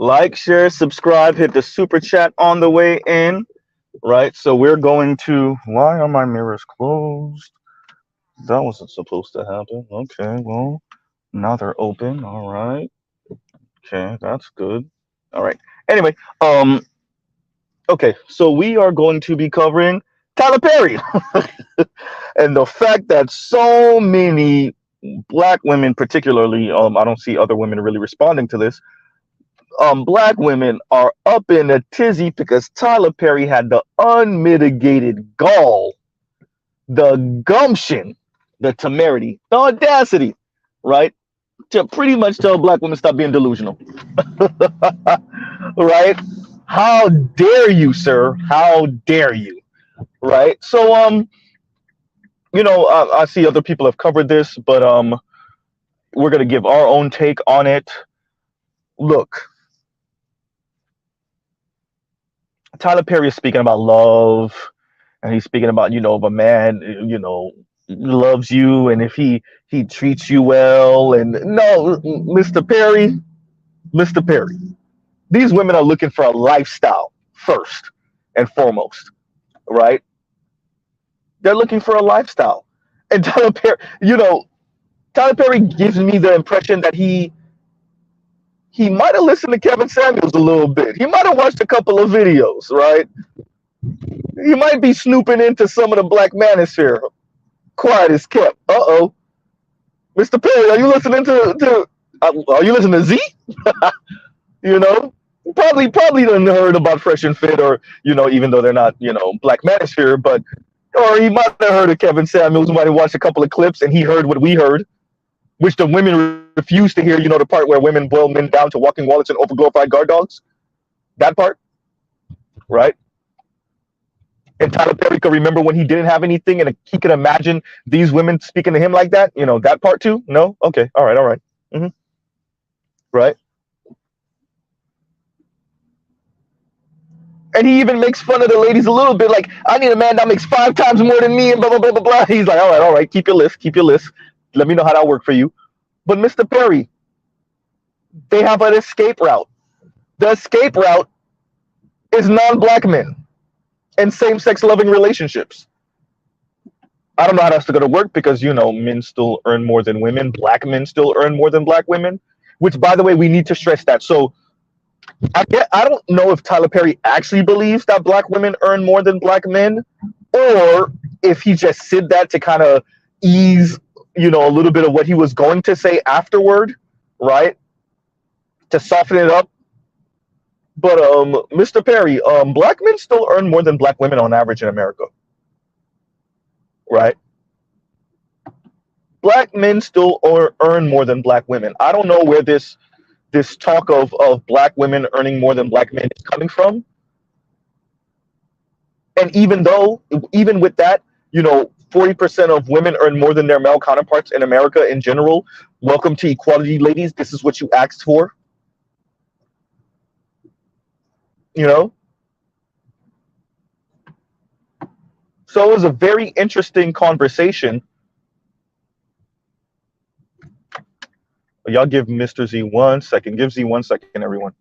Like, share, subscribe, hit the super chat on the way in. Right. So we're going to. Why are my mirrors closed? That wasn't supposed to happen. Okay. Well, now they're open. All right. Okay. That's good. All right. Anyway. Okay. So we are going to be covering Tyler Perry and the fact that so many black women, particularly, I don't see other women really responding to this. Black women are up in a tizzy because Tyler Perry had the unmitigated gall, the gumption, the temerity, the audacity, right, to pretty much tell black women stop being delusional, right? How dare you, sir? How dare you? Right? So, I see other people have covered this, but we're gonna give our own take on it. Look, Tyler Perry is speaking about love, and he's speaking about, if a man, loves you, and if he treats you well, and no, Mr. Perry, these women are looking for a lifestyle first and foremost, right? They're looking for a lifestyle, and Tyler Perry gives me the impression that he might have listened to Kevin Samuels a little bit. He might have watched a couple of videos, right? He might be snooping into some of the black manosphere. Quiet as kept. Uh-oh. Mr. Perry, are you listening are you listening to Z? you know? Probably done heard about Fresh and Fit, or, even though they're not, black manosphere, but or he might have heard of Kevin Samuels, might have watched a couple of clips and he heard what we heard, which the women refused to hear, the part where women boil men down to walking wallets and overglorified guard dogs. That part, right? And Tyler Perry could remember when he didn't have anything, and he could imagine these women speaking to him like that. That part too. No, okay, all right, mm-hmm. Right. And he even makes fun of the ladies a little bit, like, I need a man that makes 5 times more than me, and blah blah blah blah blah. He's like, all right, keep your list. Let me know how that worked for you. But Mr. Perry, they have an escape route. The escape route is non-black men and same-sex loving relationships. I don't know how that's going to work because, men still earn more than women. Black men still earn more than black women, which, by the way, we need to stress that. So I don't know if Tyler Perry actually believes that black women earn more than black men, or if he just said that to kind of ease, a little bit of what he was going to say afterward, right? To soften it up. But Mr. Perry, black men still earn more than black women on average in America, right? Black men still earn more than black women. I don't know where this talk of black women earning more than black men is coming from. And even with that, 40% of women earn more than their male counterparts in America in general. Welcome to equality, ladies. This is what you asked for. So it was a very interesting conversation. Y'all give Mr. Z 1 second. Give Z 1 second, everyone.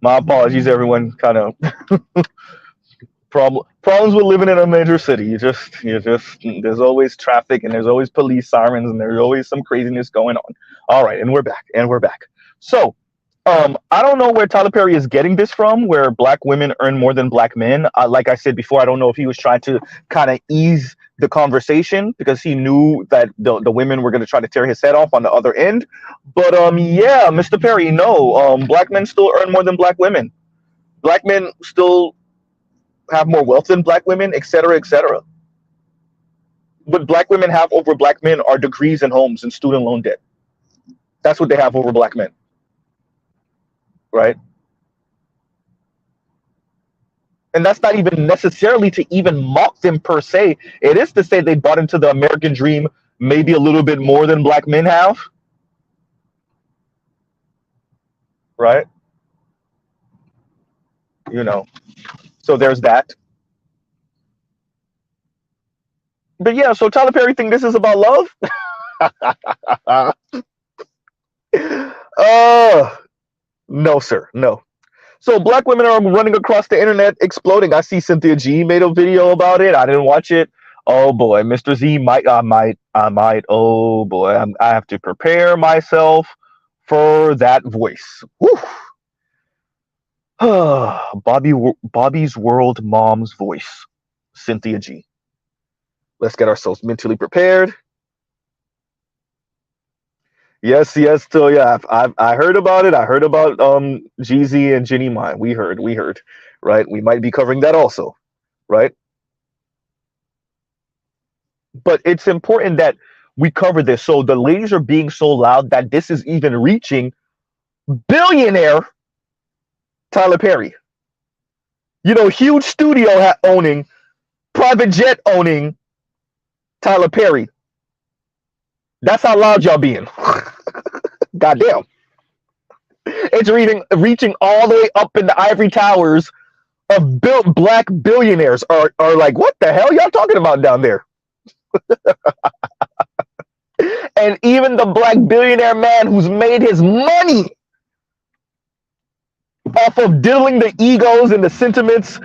My apologies, everyone. Kind of problems with living in a major city. There's always traffic, and there's always police sirens, and there's always some craziness going on. All right, and we're back. So, I don't know where Tyler Perry is getting this from, where black women earn more than black men. Like I said before, I don't know if he was trying to kind of ease the conversation because he knew that the women were going to try to tear his head off on the other end. But yeah, Mr. Perry, no, black men still earn more than black women. Black men still have more wealth than black women, et cetera, et cetera. What black women have over black men are degrees and homes and student loan debt. That's what they have over black men. Right? And that's not even necessarily to even mock them per se. It is to say they bought into the American dream maybe a little bit more than black men have, right? You know, so there's that. But yeah, so Tyler Perry think this is about love? uh no, sir, no. So black women are running across the internet exploding. I see Cynthia G made a video about it. I didn't watch it. Oh boy, Mr. Z I might. Oh boy, I have to prepare myself for that voice. Whew. Bobby's World Mom's voice, Cynthia G. Let's get ourselves mentally prepared. Yes. So yeah, I heard about it. I heard about Jeezy and Ginny Mine. We heard. Right. We might be covering that also. Right. But it's important that we cover this. So the ladies are being so loud that this is even reaching billionaire Tyler Perry. You know, huge studio owning, private jet owning Tyler Perry. That's how loud y'all being. Goddamn. It's reaching all the way up in the ivory towers of black billionaires are like, what the hell y'all talking about down there? And even the black billionaire man who's made his money off of diddling the egos and the sentiments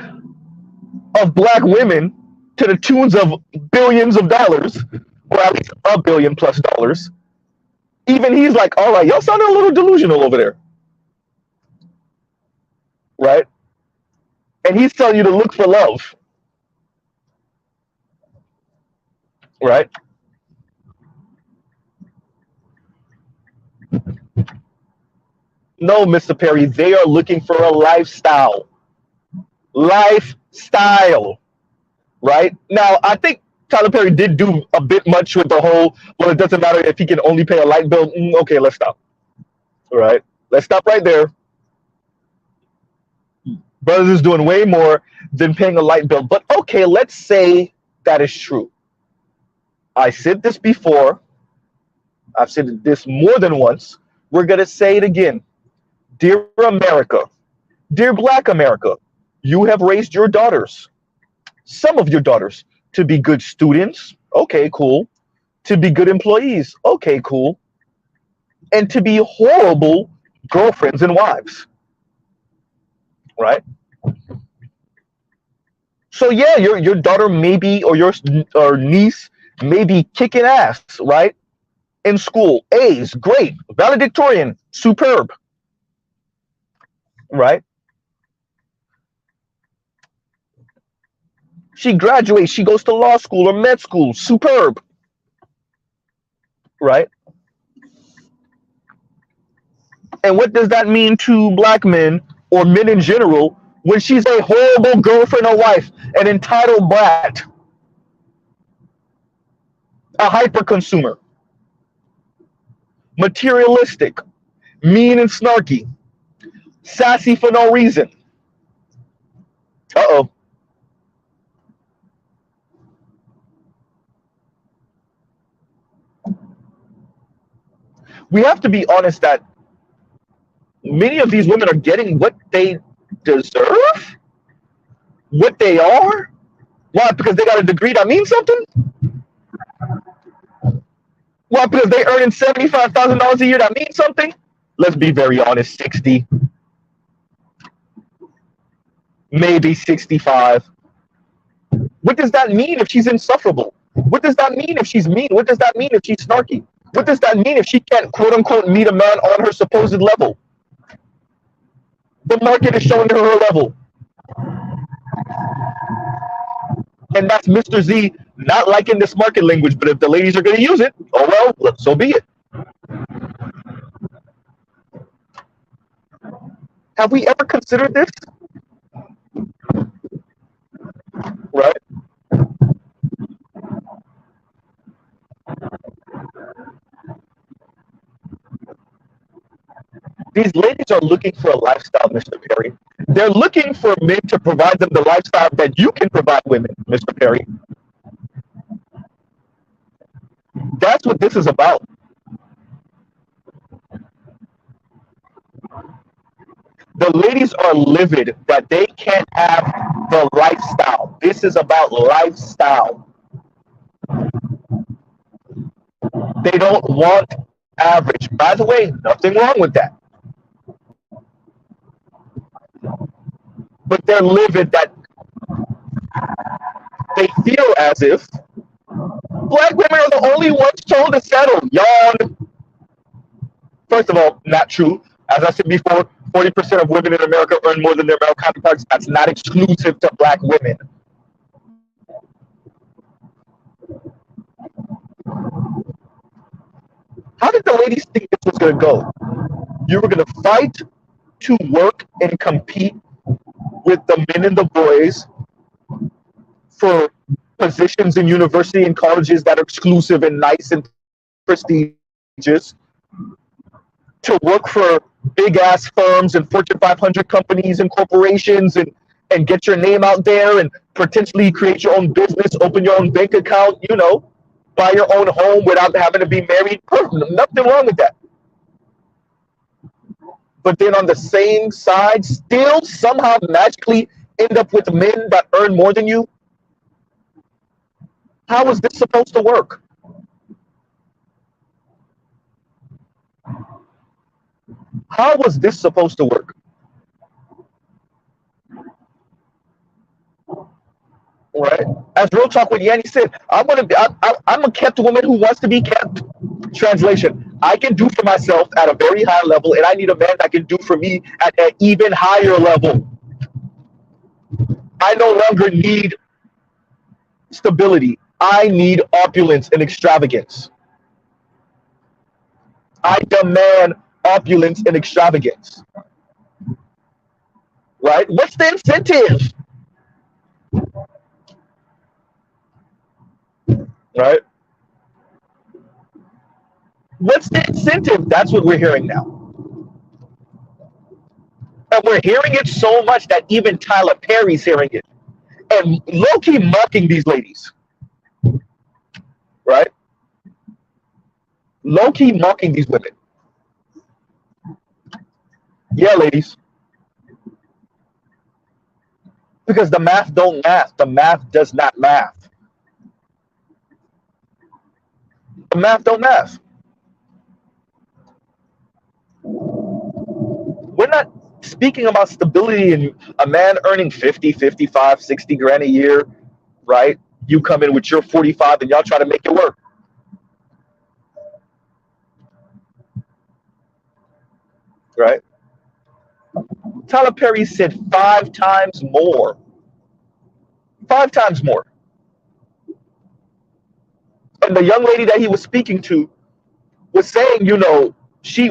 of black women to the tunes of billions of dollars, or at least $1 billion plus, even he's like, all right, y'all sounding a little delusional over there. Right? And he's telling you to look for love. Right? No, Mr. Perry, they are looking for a lifestyle. Lifestyle. Right? Now, I think Tyler Perry did do a bit much with the whole, well, it doesn't matter if he can only pay a light bill. Okay, let's stop. All right? Let's stop right there. Brothers is doing way more than paying a light bill. But okay, let's say that is true. I said this before. I've said this more than once. We're going to say it again. Dear America, dear Black America, you have raised your daughters, some of your daughters, to be good students. Okay, cool. To be good employees. Okay, cool. And to be horrible girlfriends and wives. Right? So yeah, your daughter maybe, or your niece may be kicking ass, right? In school, A's, great, valedictorian, superb, right? She graduates, she goes to law school or med school, superb, right? And what does that mean to black men or men in general when she's a horrible girlfriend or wife, an entitled brat, a hyper consumer, materialistic, mean and snarky, sassy for no reason? Uh-oh. We have to be honest that many of these women are getting what they deserve, what they are. Why? Because they got a degree that means something? Why? Because they earning $75,000 a year that means something? Let's be very honest, 60, maybe 65. What does that mean if she's insufferable? What does that mean if she's mean? What does that mean if she's snarky? What does that mean if she can't, quote unquote, meet a man on her supposed level? The market is showing her level. And that's Mr. Z not liking this market language, but if the ladies are going to use it, oh well, so be it. Have we ever considered this? Right? These ladies are looking for a lifestyle, Mr. Perry. They're looking for men to provide them the lifestyle that you can provide women, Mr. Perry. That's what this is about. The ladies are livid that they can't have the lifestyle. This is about lifestyle. They don't want average. By the way, nothing wrong with that. But they're livid that they feel as if black women are the only ones told to settle. Yawn. First of all, not true. As I said before, 40% of women in America earn more than their male counterparts. That's not exclusive to black women. How did the ladies think this was going to go? You were going to fight to work and compete with the men and the boys for positions in university and colleges that are exclusive and nice and prestigious, to work for big ass firms and Fortune 500 companies and corporations and get your name out there and potentially create your own business, open your own bank account, you know, buy your own home without having to be married. Nothing wrong with that. But then on the same side, still somehow magically end up with men that earn more than you. How is this supposed to work? How was this supposed to work? Right? As Real Talk with Yanni said, I'm a kept woman who wants to be kept. Translation: I can do for myself at a very high level, and I need a man that can do for me at an even higher level. I no longer need stability. I need opulence and extravagance. I demand opulence and extravagance. Right? What's the incentive? Right? What's the incentive? That's what we're hearing now. And we're hearing it so much that even Tyler Perry's hearing it. And low-key mocking these ladies. Right? Low-key mocking these women. Yeah, ladies. Because the math don't math. The math does not math. The math don't math. We're not speaking about stability and a man earning 50, 55, 60 grand a year, right? You come in with your 45 and y'all try to make it work. Right? Tyler Perry said 5 times more. 5 times more. And the young lady that he was speaking to was saying, you know,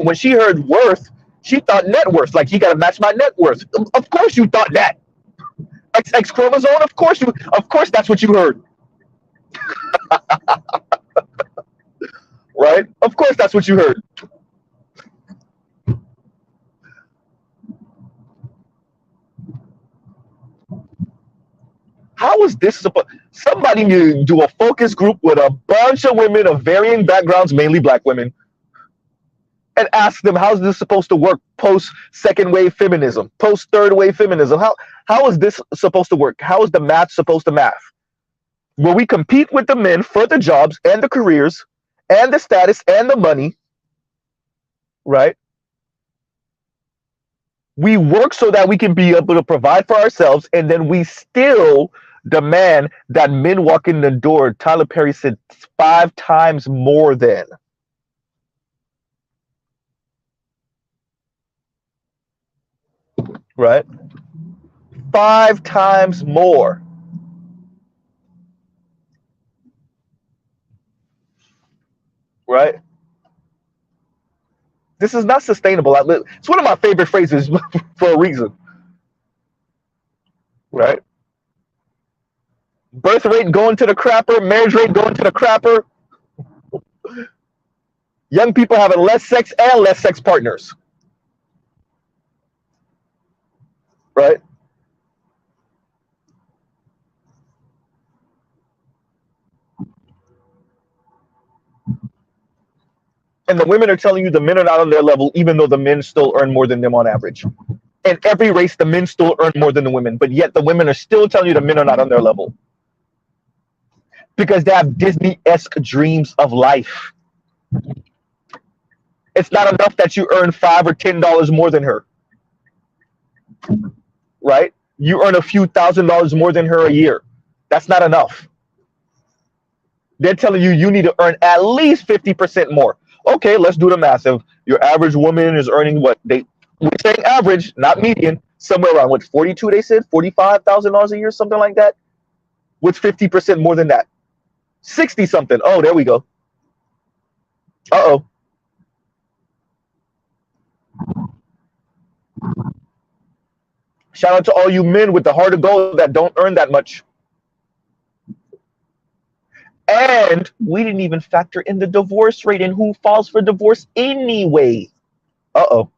when she heard worth, she thought net worth, like he got to match my net worth. Of course you thought that. X chromosome, of course that's what you heard. Right? Of course that's what you heard. How is this supposed? Somebody need to do a focus group with a bunch of women of varying backgrounds, mainly black women, and ask them, how's this supposed to work post second wave feminism, post third wave feminism? How is this supposed to work? How is the math supposed to math? Will we compete with the men for the jobs and the careers and the status and the money, right? We work so that we can be able to provide for ourselves, and then we still demand that men walk in the door. Tyler Perry said 5 times more than. Right? 5 times more. Right? This is not sustainable. It's one of my favorite phrases for a reason. Right? Birth rate going to the crapper, marriage rate going to the crapper. Young people having less sex and less sex partners. right? And the women are telling you the men are not on their level, even though the men still earn more than them on average. In every race, the men still earn more than the women, but yet the women are still telling you the men are not on their level because they have Disney-esque dreams of life. It's not enough that you earn $5 or $10 more than her, right? You earn a few $1,000s more than her a year. That's not enough. They're telling you you need to earn at least 50% more. Okay, let's do the math. If your average woman is earning what we're saying average, not median, somewhere around what 42 they said, $45,000 a year, something like that. What's 50% more than that? 60 something. Oh, there we go. Uh-oh. Shout out to all you men with the heart of gold that don't earn that much. And we didn't even factor in the divorce rate and who falls for divorce anyway. Uh-oh.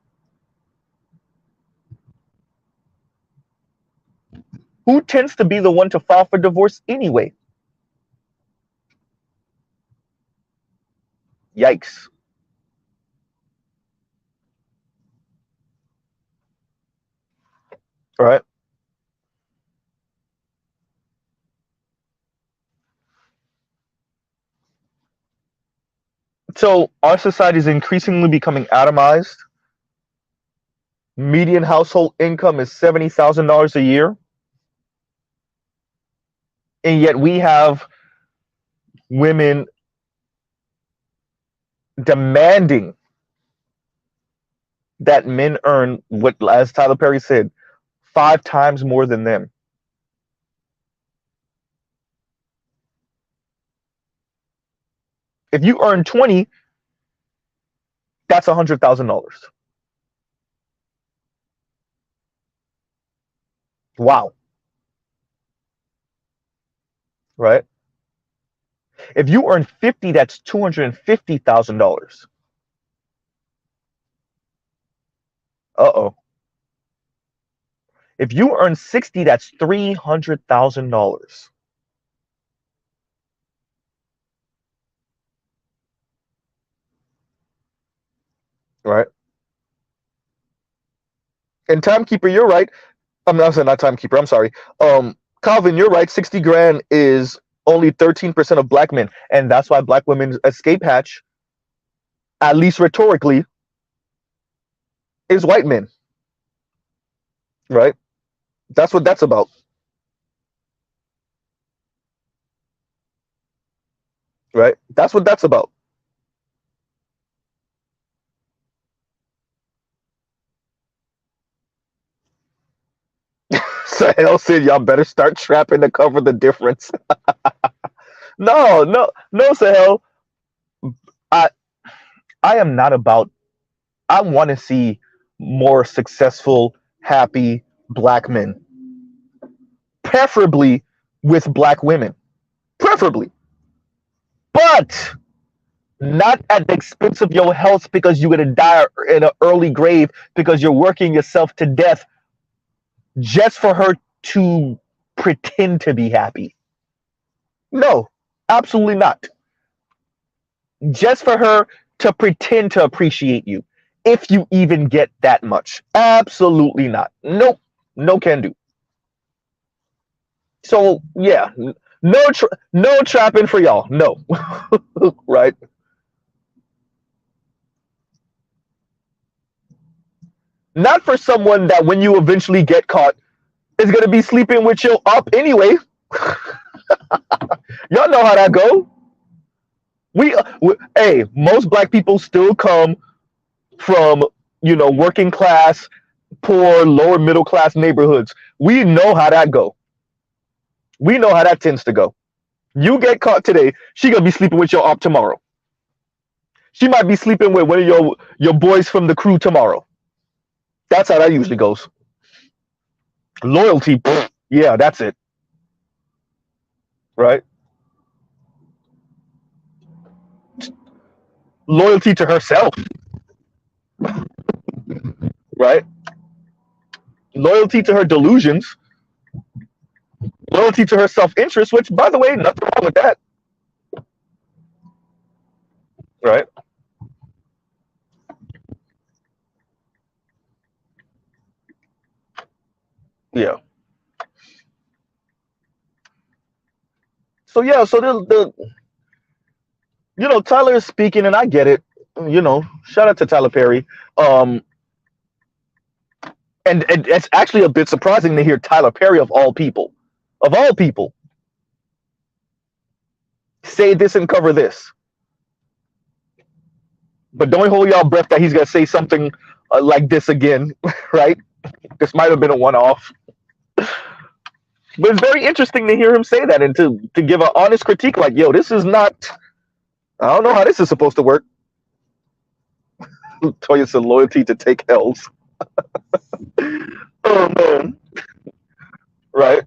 Who tends to be the one to file for divorce anyway? Yikes. All right. So our society is increasingly becoming atomized. Median household income is $70,000 a year. And yet we have women demanding that men earn what, as Tyler Perry said, 5 times more than them. If you earn 20, that's $100,000. Wow. Right? If you earn 50, that's $250,000. Uh-oh. If you earn 60, that's $300,000. Right? And Timekeeper, you're right. I'm saying not Timekeeper. I'm sorry. Calvin, you're right. 60 grand is only 13% of black men, and that's why black women's escape hatch, at least rhetorically, is white men. Right? That's what that's about. Right? That's what that's about. Sahel said, "Y'all better start trapping to cover the difference." No, no, no, Sahel. I I am not about. I want to see more successful, happy black men, preferably with black women, preferably, but not at the expense of your health because you're gonna die in an early grave because you're working yourself to death just for her to pretend to be happy. No, absolutely not. Just for her to pretend to appreciate you, if you even get that much. Absolutely not. Nope. No can do. So yeah, no trapping for y'all. No. Right? Not for someone that when you eventually get caught is gonna be sleeping with you up anyway. Y'all know how that go. Hey, most black people still come from working class, poor, lower middle class neighborhoods. We know how that go. We know how that tends to go. You get caught today, she gonna be sleeping with your op tomorrow. She might be sleeping with one of your boys from the crew tomorrow. That's how that usually goes. Loyalty, pfft, yeah, that's it. Right? Loyalty to herself. Right? loyalty to her delusions, loyalty to her self-interest, which, by the way, nothing wrong with that, right? Yeah. So yeah, so Tyler is speaking, and I get it. Shout out to Tyler Perry. Um, and it's actually a bit surprising to hear Tyler Perry of all people, say this and cover this. But don't hold y'all breath that he's gonna say something like this again, right? This might have been a one-off. But it's very interesting to hear him say that and to give an honest critique like, yo, this is not, I don't know how this is supposed to work. Tell you some loyalty to take L's. Oh man. Right.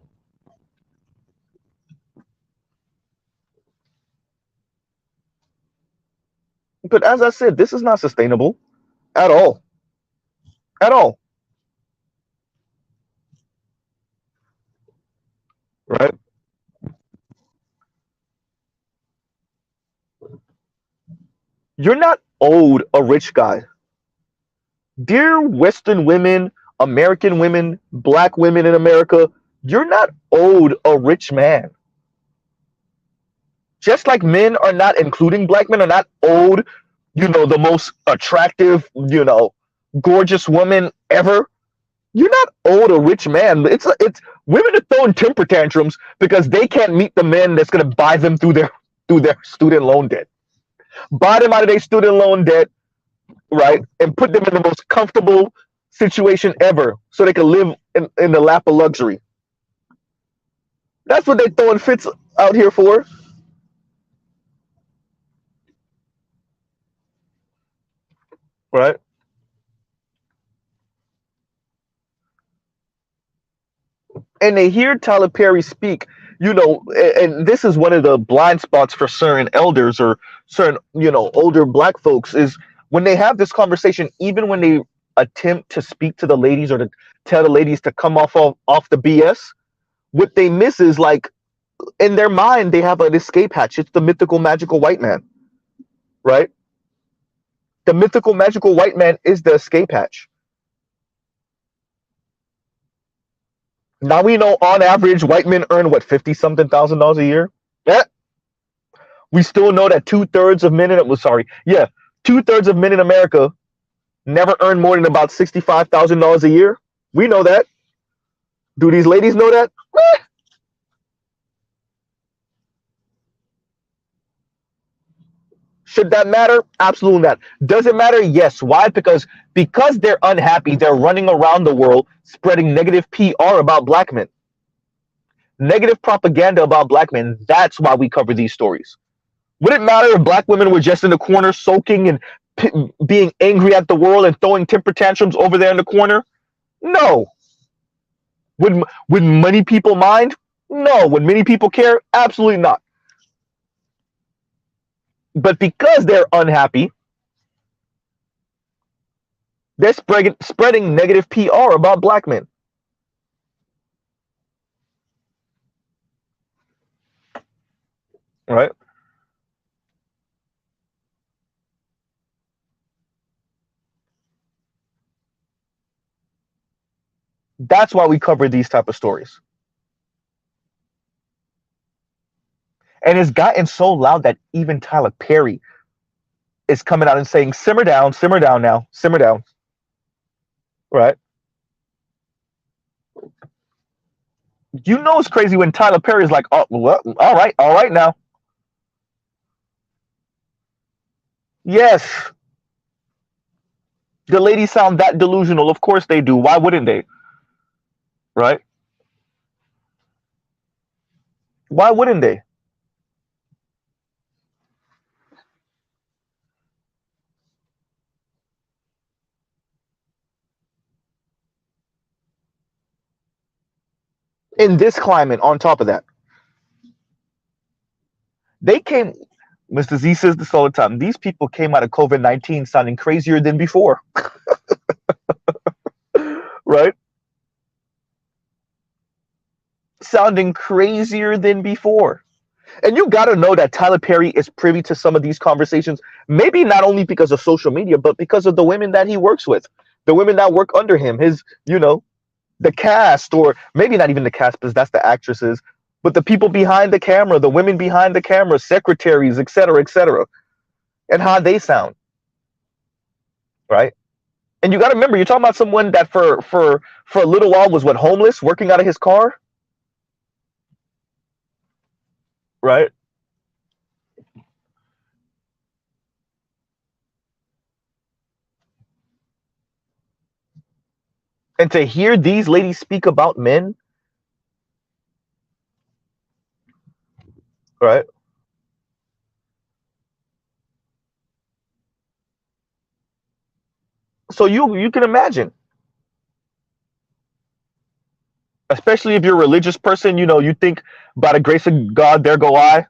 But as I said, this is not sustainable at all. At all. Right. You're not owed a rich guy. Dear Western women, American women, black women in America, you're not owed a rich man. Just like men are not, including black men, are not owed, the most attractive, gorgeous woman ever. You're not owed a rich man. It's women are throwing temper tantrums because they can't meet the men that's gonna buy them through their student loan debt. Buy them out of their student loan debt, right, and put them in the most comfortable situation ever so they can live in the lap of luxury. That's what they're throwing fits out here for. Right. And they hear Tyler Perry speak, and this is one of the blind spots for certain elders or certain, older black folks, is when they have this conversation, even when they attempt to speak to the ladies or to tell the ladies to come off the BS, what they miss is, like, in their mind, they have an escape hatch. It's the mythical, magical white man, right? The mythical, magical white man is the escape hatch. Now we know on average white men earn what, 50 something thousand dollars a year. Yeah. We still know that 2/3 of men in 2/3 of men in America never earn more than about $65,000 a year. We know that. Do these ladies know that? Should that matter? Absolutely not. Does it matter? Yes. Why? Because they're unhappy, they're running around the world spreading negative PR about black men. Negative propaganda about black men. That's why we cover these stories. Would it matter if black women were just in the corner soaking and being angry at the world and throwing temper tantrums over there in the corner? No. Would many people mind? No. Would many people care? Absolutely not. But because they're unhappy, they're spreading negative PR about black men. Right? That's why we cover these type of stories. And it's gotten so loud that even Tyler Perry is coming out and saying, simmer down now, simmer down. Right? It's crazy when Tyler Perry is like, oh, well, all right now. Yes. The ladies sound that delusional. Of course they do. Why wouldn't they? Right? Why wouldn't they? In this climate, on top of that, they came. Mr. Z says this all the time. These people came out of COVID-19 sounding crazier than before. Right? sounding crazier than before. And you got to know that Tyler Perry is privy to some of these conversations, maybe not only because of social media, but because of the women that he works with, the women that work under him, his, the cast, or maybe not even the cast because that's the actresses, but the people behind the camera, the women behind the camera, secretaries, etc., and how they sound, right? And you got to remember, you're talking about someone that for a little while was what, homeless, working out of his car, right? And to hear these ladies speak about men, right? So you can imagine, especially if you're a religious person, you think by the grace of God, there go I.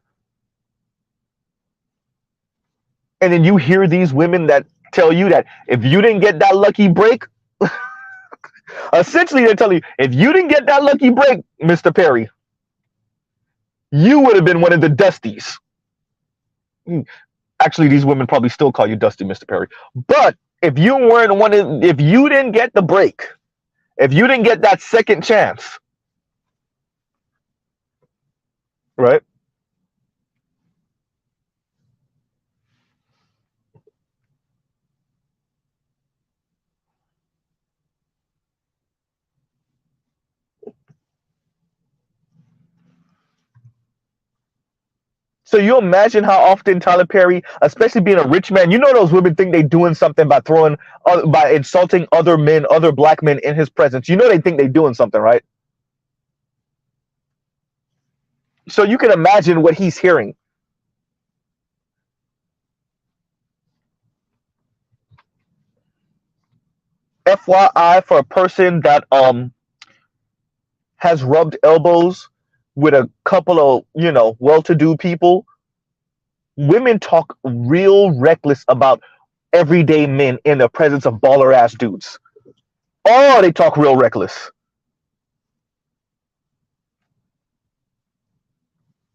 And then you hear these women that tell you that if you didn't get that lucky break, essentially they're telling you, if you didn't get that lucky break, Mr. Perry, you would have been one of the Dusties. Actually, these women probably still call you Dusty, Mr. Perry. But if you weren't if you didn't get the break, if you didn't get that second chance, right? So you imagine how often Tyler Perry, especially being a rich man, those women think they doing something by by insulting other men, other black men in his presence. They think they doing something, right? So you can imagine what he's hearing. FYI, for a person that has rubbed elbows with a couple of well-to-do people, women talk real reckless about everyday men in the presence of baller ass dudes. Oh, they talk real reckless.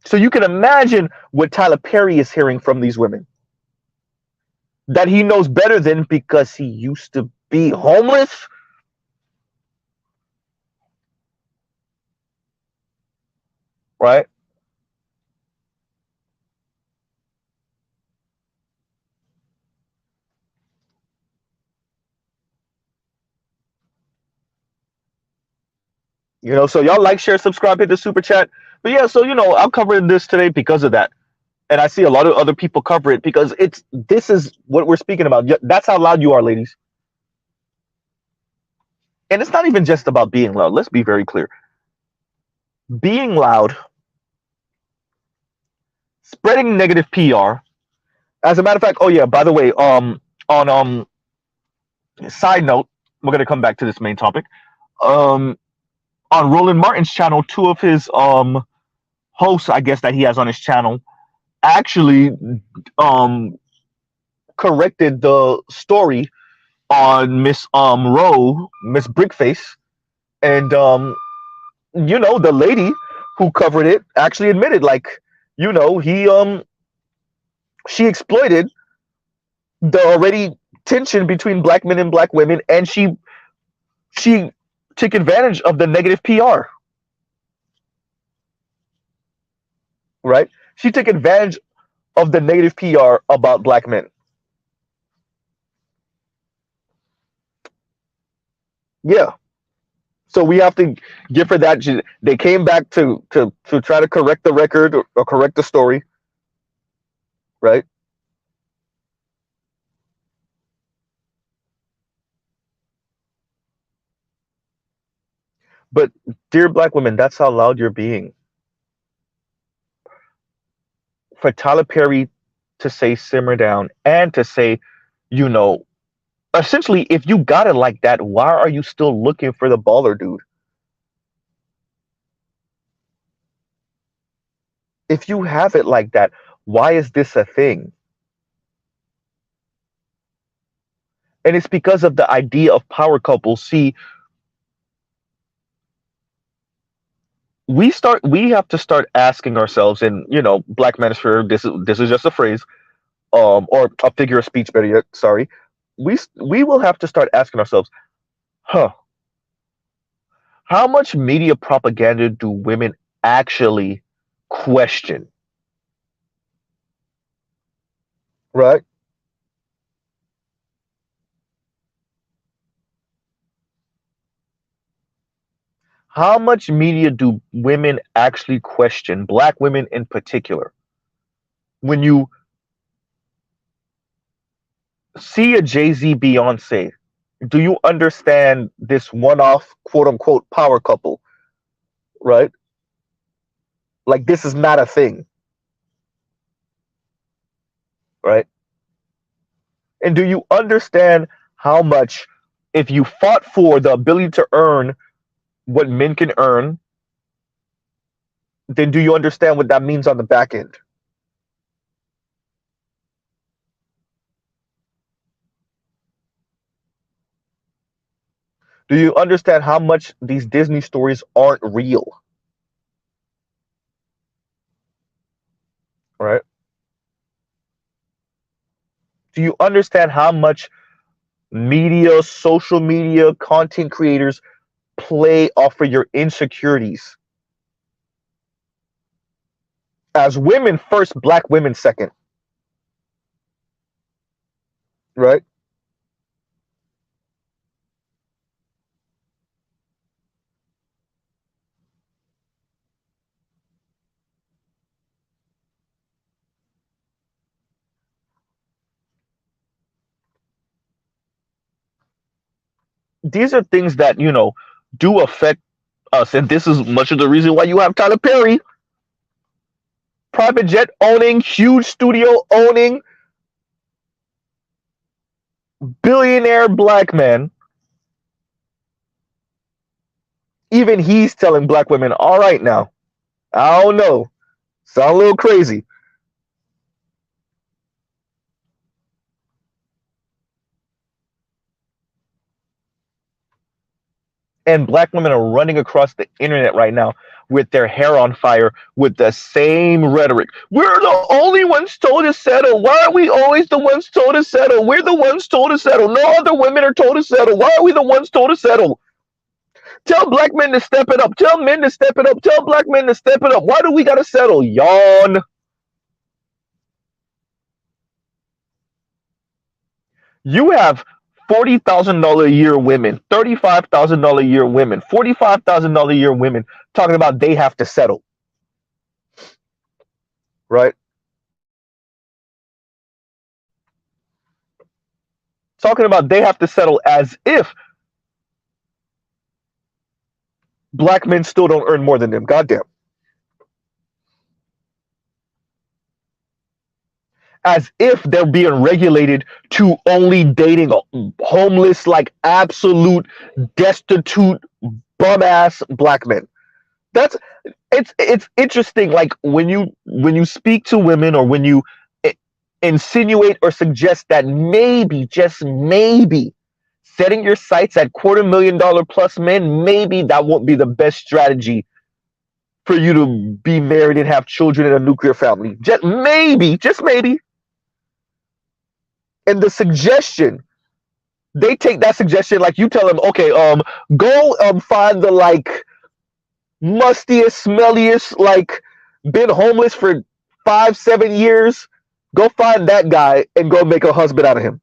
So you can imagine what Tyler Perry is hearing from these women that he knows better than because he used to be homeless. Right? So y'all like, share, subscribe, hit the super chat. But yeah, so I'm covering this today because of that. And I see a lot of other people cover it because this is what we're speaking about. That's how loud you are, ladies. And it's not even just about being loud. Let's be very clear. Being loud, spreading negative PR. As a matter of fact, oh yeah, by the way, on side note, we're gonna come back to this main topic. On Roland Martin's channel, two of his hosts, I guess, that he has on his channel, actually corrected the story on Miss Rowe, Miss Brickface, and the lady who covered it actually admitted, like, he she exploited the already tension between black men and black women, and she took advantage of the negative PR. Right? She took advantage of the negative PR about black men. Yeah. So we have to give her that. They came back to try to correct the record or correct the story, right? But dear black women, that's how loud you're being. For Tyler Perry to say simmer down and to say, essentially, if you got it like that, why are you still looking for the baller dude? If you have it like that, why is this a thing? And it's because of the idea of power couples. See, we have to start asking ourselves, and Black Manosphere, this is just a phrase, or a figure of speech, better yet, sorry. We will have to start asking ourselves, huh, how much media propaganda do women actually question? Right? How much media do women actually question, Black women in particular? When you see a Jay-Z Beyonce, do you understand this one-off quote unquote power couple? Right? Like, this is not a thing, right? And do you understand how much, if you fought for the ability to earn what men can earn, then do you understand what that means on the back end? Do you understand how much these Disney stories aren't real? Right? Do you understand how much media, social media, content creators play off of your insecurities? As women first, Black women second. Right? These are things that, do affect us. And this is much of the reason why you have Tyler Perry, private jet owning, huge studio owning, billionaire Black man. Even he's telling Black women, all right now, I don't know, sound a little crazy. And Black women are running across the internet right now with their hair on fire with the same rhetoric. We're the only ones told to settle. Why are we always the ones told to settle? We're the ones told to settle. No other women are told to settle. Why are we the ones told to settle? Tell Black men to step it up. Tell men to step it up. Tell Black men to step it up. Why do we gotta settle? Yawn. You have $40,000 a year women, $35,000 a year women, $45,000 a year women talking about they have to settle. Right? Talking about they have to settle as if Black men still don't earn more than them. Goddamn. As if they're being regulated to only dating homeless, like absolute destitute bum ass Black men. That's it's interesting. Like when you speak to women, or when you insinuate or suggest that maybe, just maybe, setting your sights at $250,000 plus men, maybe that won't be the best strategy for you to be married and have children in a nuclear family. Just maybe, just maybe. And the suggestion, they take that suggestion, like you tell them, okay, go find the like mustiest, smelliest, like been homeless for 5-7 years. Go find that guy and go make a husband out of him.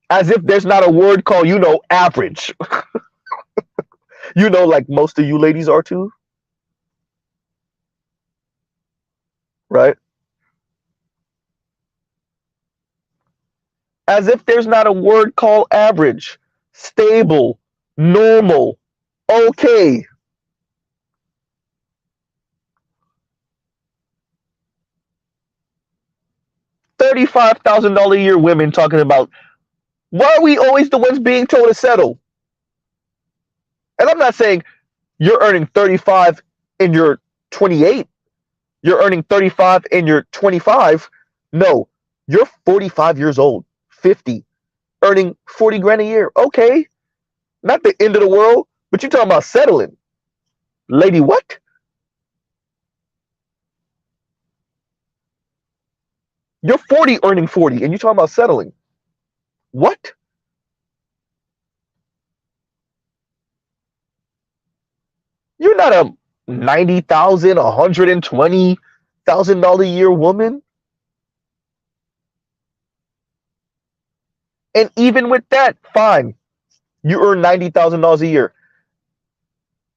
As if there's not a word called, average. Like most of you ladies are too. Right? As if there's not a word called average, stable, normal, okay. $35,000 a year women talking about, why are we always the ones being told to settle? And I'm not saying you're earning 35 and you're 28. You're earning 35 and you're 25. No, you're 45 years old, 50, earning 40 grand a year. Okay, not the end of the world. But you talking about settling. Lady what? You're 40 earning 40 and you talking about settling. What? You're not a 90,000, $120,000 a year woman. And even with that, fine. You earn $90,000 a year.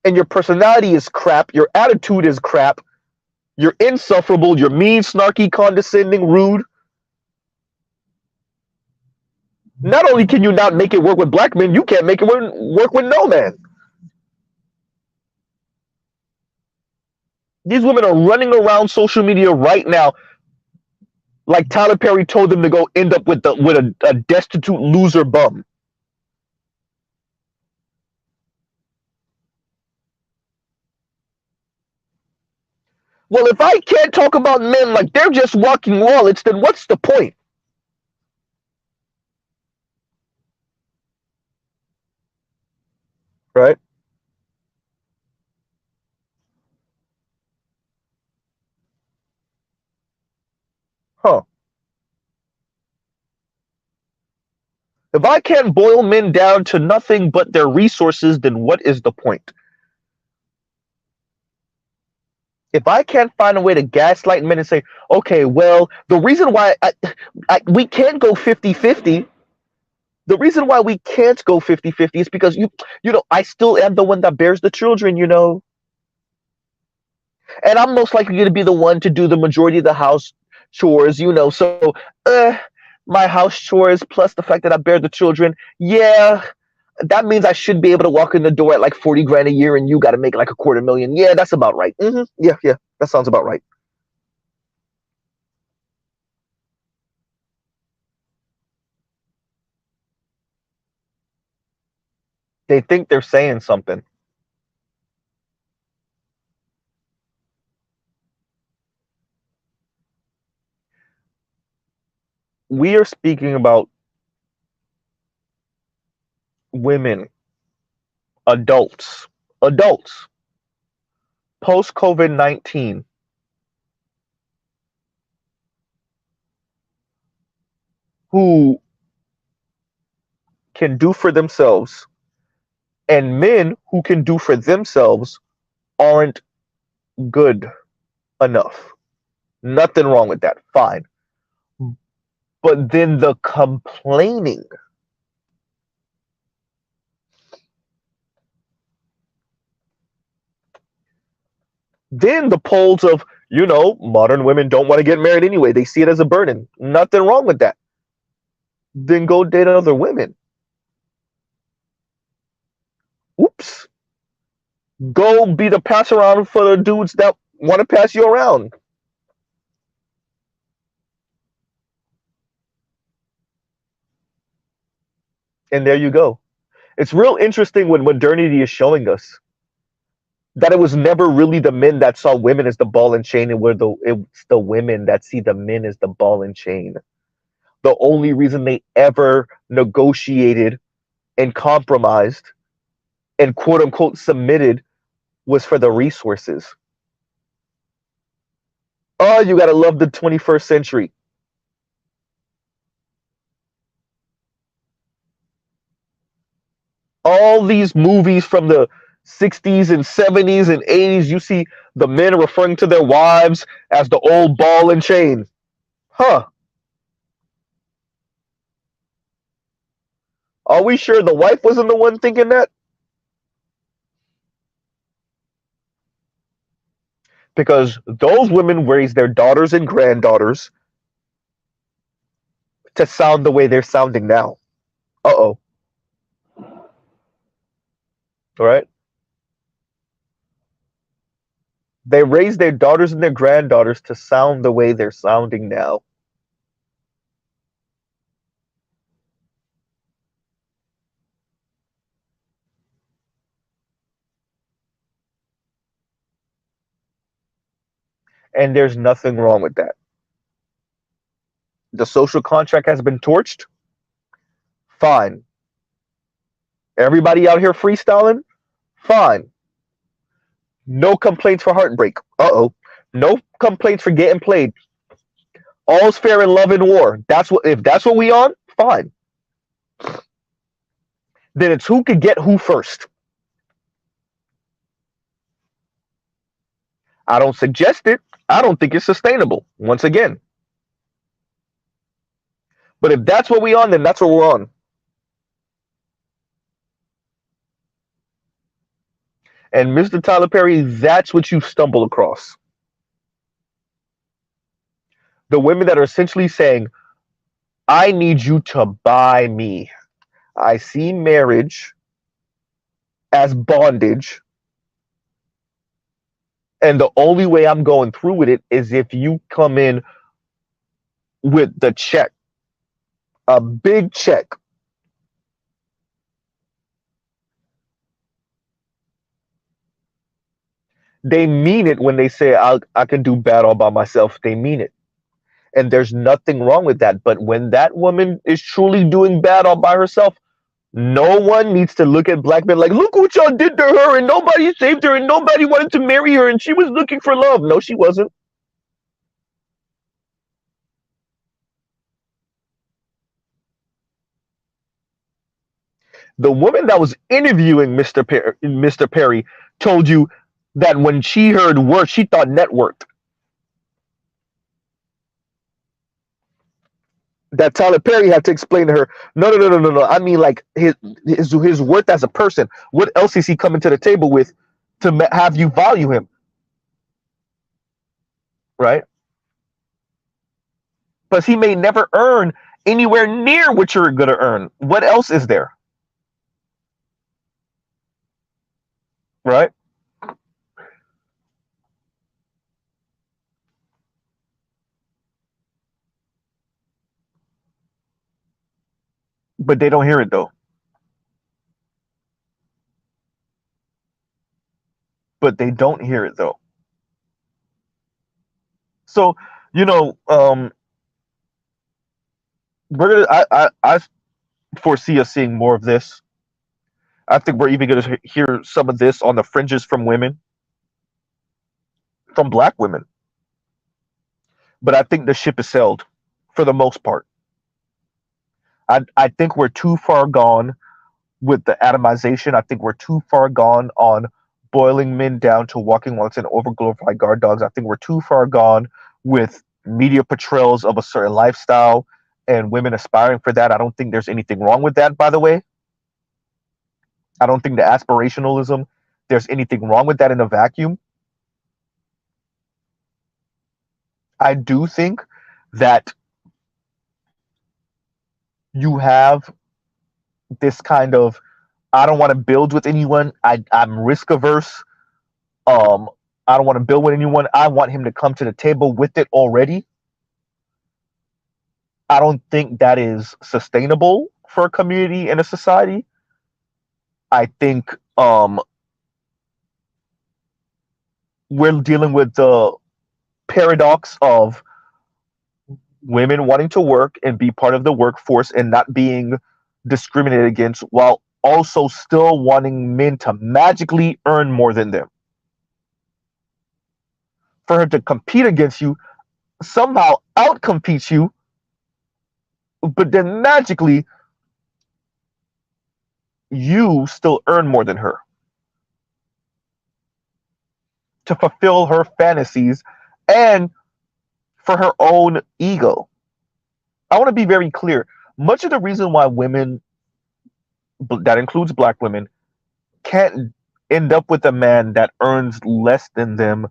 And your personality is crap, your attitude is crap, you're insufferable, you're mean, snarky, condescending, rude. Not only can you not make it work with black men, you can't make it work with no man. These women are running around social media right now like Tyler Perry told them to go end up with a destitute loser bum. Well, if I can't talk about men like they're just walking wallets, then what's the point? Right? Huh. If I can't boil men down to nothing but their resources, then what is the point? If I can't find a way to gaslight men and say, okay, well, the reason why we can't go 50-50, the reason why we can't go 50-50 is because I still am the one that bears the children, and I'm most likely going to be the one to do the majority of the house chores, so my house chores plus the fact that I bear the children, yeah, that means I should be able to walk in the door at like 40 grand a year and you got to make like $250,000. Yeah, that's about right. Yeah, that sounds about right. They think they're saying something. We are speaking about women, adults, post COVID-19, who can do for themselves, and men who can do for themselves aren't good enough. Nothing wrong with that. Fine. But then the complaining, then the polls of, modern women don't want to get married anyway. They see it as a burden. Nothing wrong with that. Then go date other women. Oops. Go be the pass around for the dudes that want to pass you around. And there you go. It's real interesting when modernity is showing us that it was never really the men that saw women as the ball and chain, it's the women that see the men as the ball and chain. The only reason they ever negotiated and compromised and quote unquote submitted was for the resources. Oh, you gotta love the 21st century. All these movies from the 60s and 70s and 80s, you see the men referring to their wives as the old ball and chain. Huh. Are we sure the wife wasn't the one thinking that? Because those women raise their daughters and granddaughters to sound the way they're sounding now. Uh-oh. All right? They raise their daughters and their granddaughters to sound the way they're sounding now. And there's nothing wrong with that. The social contract has been torched. Fine. Everybody out here freestyling? Fine. No complaints for heartbreak. Uh-oh. No complaints for getting played. All's fair in love and war. That's what if that's what we on, fine. Then it's who could get who first. I don't suggest it. I don't think it's sustainable. Once again. But if that's what we on, then that's what we're on. And Mr. Tyler Perry, that's what you stumble across. The women that are essentially saying, I need you to buy me. I see marriage as bondage. And the only way I'm going through with it is if you come in with the check, a big check. They mean it when they say, I can do bad all by myself. They mean it. And there's nothing wrong with that. But when that woman is truly doing bad all by herself, no one needs to look at black men like, look what y'all did to her, and nobody saved her, and nobody wanted to marry her, and she was looking for love. No, she wasn't. The woman that was interviewing Mr. Perry told you that when she heard work, she thought networked. That Tyler Perry had to explain to her, no. I mean, like his worth as a person. What else is he coming to the table with to have you value him, right? Because he may never earn anywhere near what you're gonna earn. What else is there, right? But they don't hear it though. But they don't hear it though. So you know, we're gonna. I foresee us seeing more of this. I think we're even gonna hear some of this on the fringes from women, from black women. But I think the ship is sailed for the most part. I think we're too far gone with the atomization. I think we're too far gone on boiling men down to walking once and overglorified guard dogs. I think we're too far gone with media portrayals of a certain lifestyle and women aspiring for that. I don't think there's anything wrong with that, by the way. I don't think the aspirationalism, there's anything wrong with that in a vacuum. I do think that you have this kind of, I don't want to build with anyone. I'm risk averse. Um, I don't want to build with anyone. I want him to come to the table with it already. I don't think that is sustainable for a community and a society. I think we're dealing with the paradox of women wanting to work and be part of the workforce and not being discriminated against while also still wanting men to magically earn more than them. For her to compete against you, somehow outcompetes you, but then magically you still earn more than her to fulfill her fantasies and for her own ego. I want to be very clear. Much of the reason why women, that includes black women, can't end up with a man that earns less than them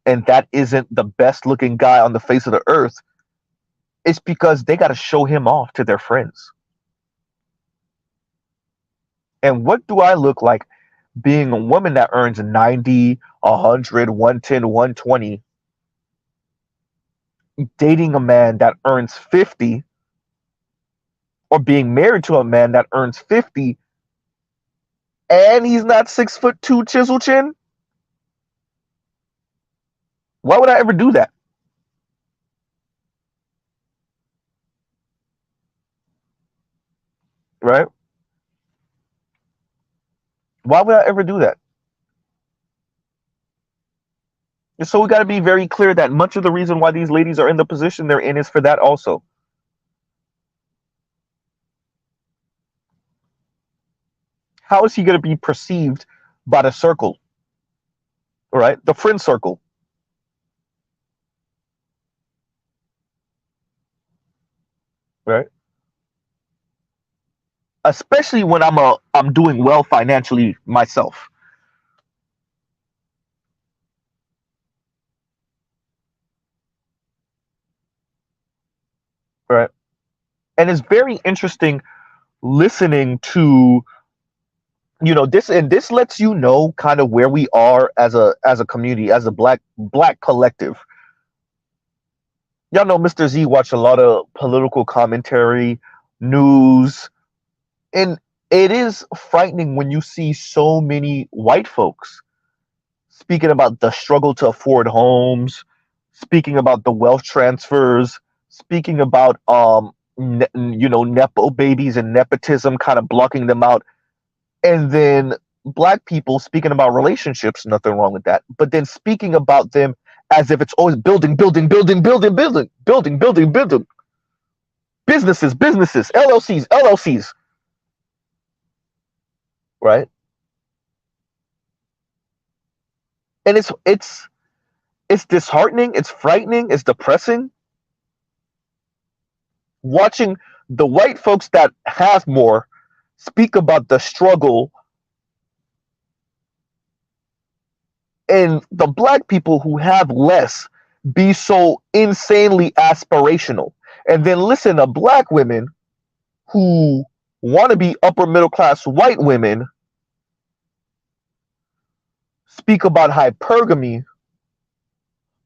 and that isn't the best looking guy on the face of the earth is because they got to show him off to their friends. And what do I look like being a woman that earns 90, 100, 110, 120, dating a man that earns 50, or being married to a man that earns 50 and he's not 6'2" chisel chin? Why would I ever do that? Right? Why would I ever do that? So we got to be very clear that much of the reason why these ladies are in the position they're in is for that also. How is he going to be perceived by the circle, right? The friend circle, right? Especially when I'm doing well financially myself, right? And it's very interesting listening to, this, and this lets you know kind of where we are as a community, as a black collective. Y'all know Mr. Z watch a lot of political commentary, news, and it is frightening when you see so many white folks speaking about the struggle to afford homes, speaking about the wealth transfers, speaking about nepo babies and nepotism kind of blocking them out, and then black people speaking about relationships, nothing wrong with that, but then speaking about them as if it's always building, building, building, building, building, building, building, building, businesses, businesses, LLCs, LLCs, right? And it's disheartening, it's frightening, it's depressing watching the white folks that have more speak about the struggle, and the black people who have less be so insanely aspirational. And then listen to black women who want to be upper middle class white women speak about hypergamy,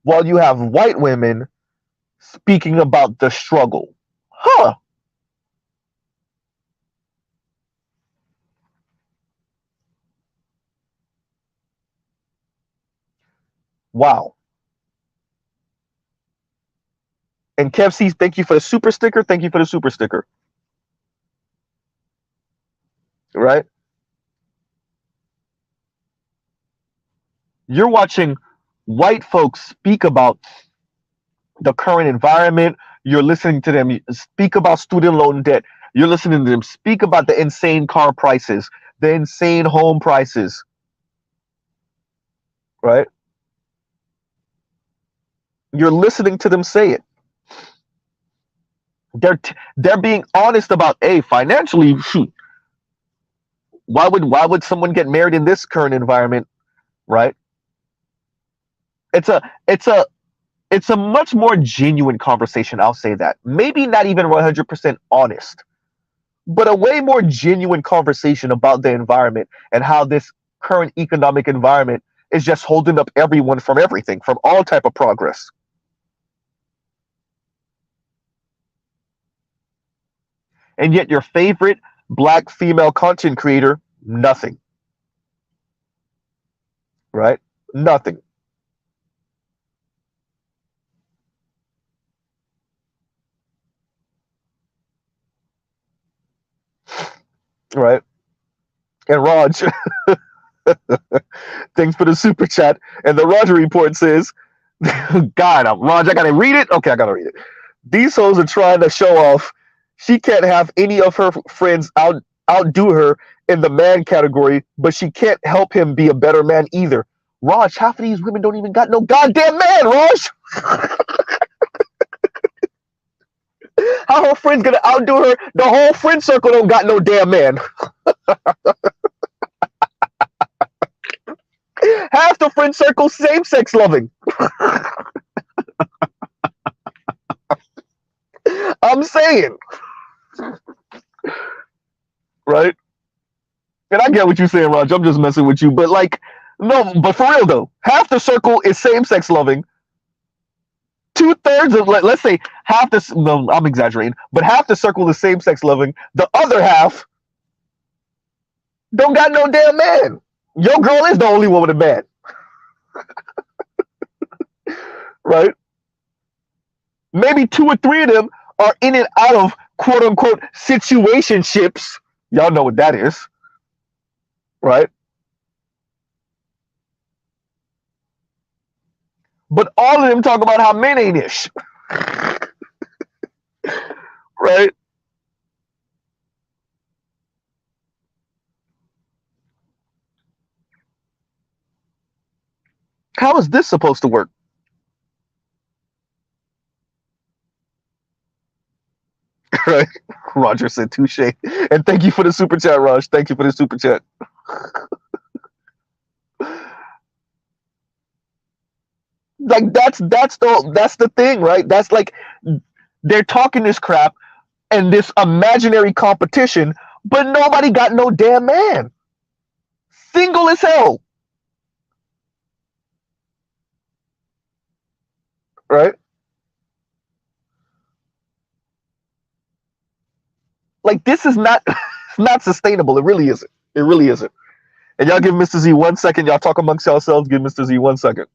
while you have white women speaking about the struggle. Huh. Wow. And Kev C, thank you for the super sticker. Thank you for the super sticker. Right? You're watching white folks speak about the current environment. You're listening to them speak about student loan debt. You're listening to them speak about the insane car prices, the insane home prices. Right? You're listening to them say it. They're being honest about, hey, financially, shoot, why would someone get married in this current environment, right? It's a it's a it's a much more genuine conversation, I'll say that. Maybe not even 100% honest, but a way more genuine conversation about the environment and how this current economic environment is just holding up everyone from everything, from all type of progress. And yet your favorite black female content creator, nothing. Right? Nothing. Right? And Raj, thanks for the super chat. And the Roger report says, God, Raj, I gotta read it? Okay, I gotta read it. These hoes are trying to show off. She can't have any of her friends outdo her in the man category, but she can't help him be a better man either. Raj, half of these women don't even got no goddamn man, Raj. How her friends gonna outdo her? The whole friend circle don't got no damn man. Half the friend circle same sex loving. I'm saying. Right? And I get what you're saying, Raj. I'm just messing with you. But like, no, but for real though, half the circle is same sex loving. 2/3 of, let's say half this, no, I'm exaggerating, but half the circle is same sex loving. The other half don't got no damn man. Your girl is the only one with a man. Right? Maybe 2 or 3 of them are in and out of quote unquote situationships. Y'all know what that is. Right? but all of them talk about how men ain't ish, right? How is this supposed to work? Right? Roger said touche. And thank you for the super chat, Raj. Thank you for the super chat. Like that's the thing, right? That's like they're talking this crap and this imaginary competition, but nobody got no damn man. Single as hell. Right? Like this is not it's not sustainable. It really isn't. It really isn't. And y'all give Mr. Z 1 second. Y'all talk amongst yourselves. Give Mr. Z 1 second.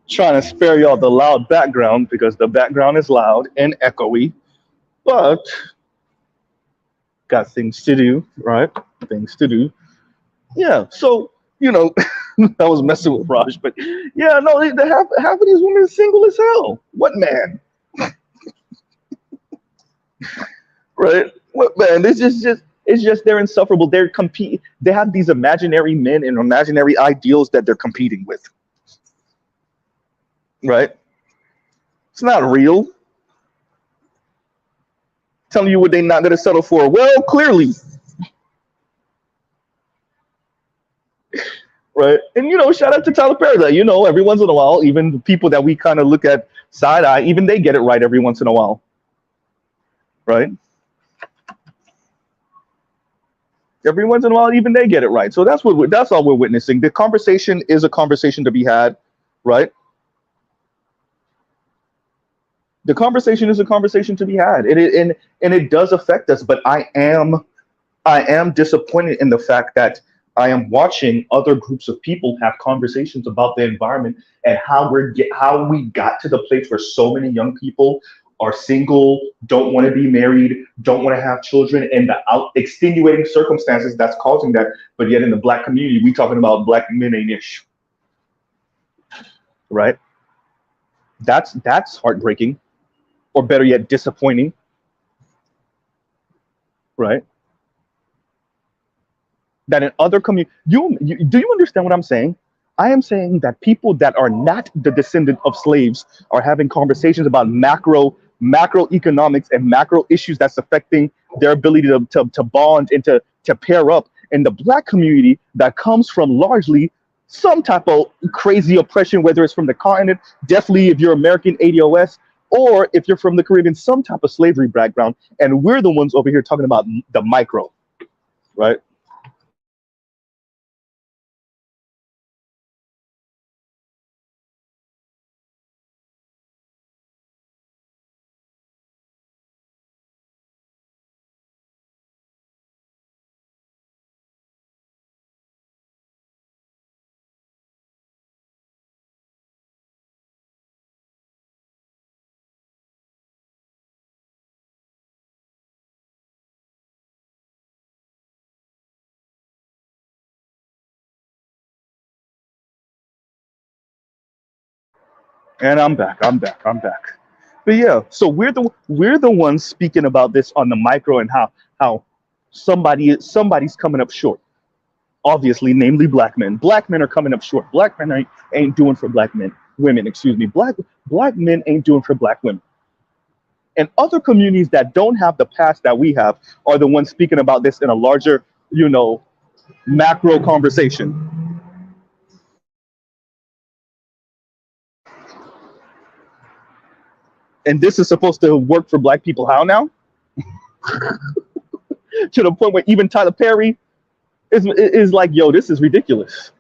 Trying to spare y'all the loud background because the background is loud and echoey, but got things to do, right? Things to do. Yeah. So, I was messing with Raj, but yeah, no, half of these women are single as hell. What man? Right? What man? It's just they're insufferable. They're compete. They have these imaginary men and imaginary ideals that they're competing with. Right? It's not real. Telling you what they're not going to settle for. Well, clearly, right? And shout out to Tyler Perry. That every once in a while, even the people that we kind of look at side eye, even they get it right every once in a while, right? Every once in a while, even they get it right. So that's all we're witnessing. The conversation is a conversation to be had, right? The conversation is a conversation to be had, and it does affect us. But I am disappointed in the fact that I am watching other groups of people have conversations about the environment and how we got to the place where so many young people are single, don't want to be married, don't want to have children, and the extenuating circumstances that's causing that. But yet in the black community, we talking about black men ain't ish, right? That's heartbreaking, or better yet, disappointing, right? That in other communities, do you understand what I'm saying? I am saying that people that are not the descendant of slaves are having conversations about macroeconomics and macro issues that's affecting their ability to bond and to pair up. In the black community that comes from largely some type of crazy oppression, whether it's from the continent, definitely if you're American ADOS, or if you're from the Caribbean, some type of slavery background. And we're the ones over here talking about the micro, right? And I'm back. I'm back. I'm back. But yeah, so we're the ones speaking about this on the micro, and how somebody's coming up short. Obviously, namely black men. Black men are coming up short. Black men ain't doing for black men. Women, excuse me. Black men ain't doing for black women. And other communities that don't have the past that we have are the ones speaking about this in a larger, macro conversation. And this is supposed to work for black people. How now? To the point where even Tyler Perry is like, yo, this is ridiculous,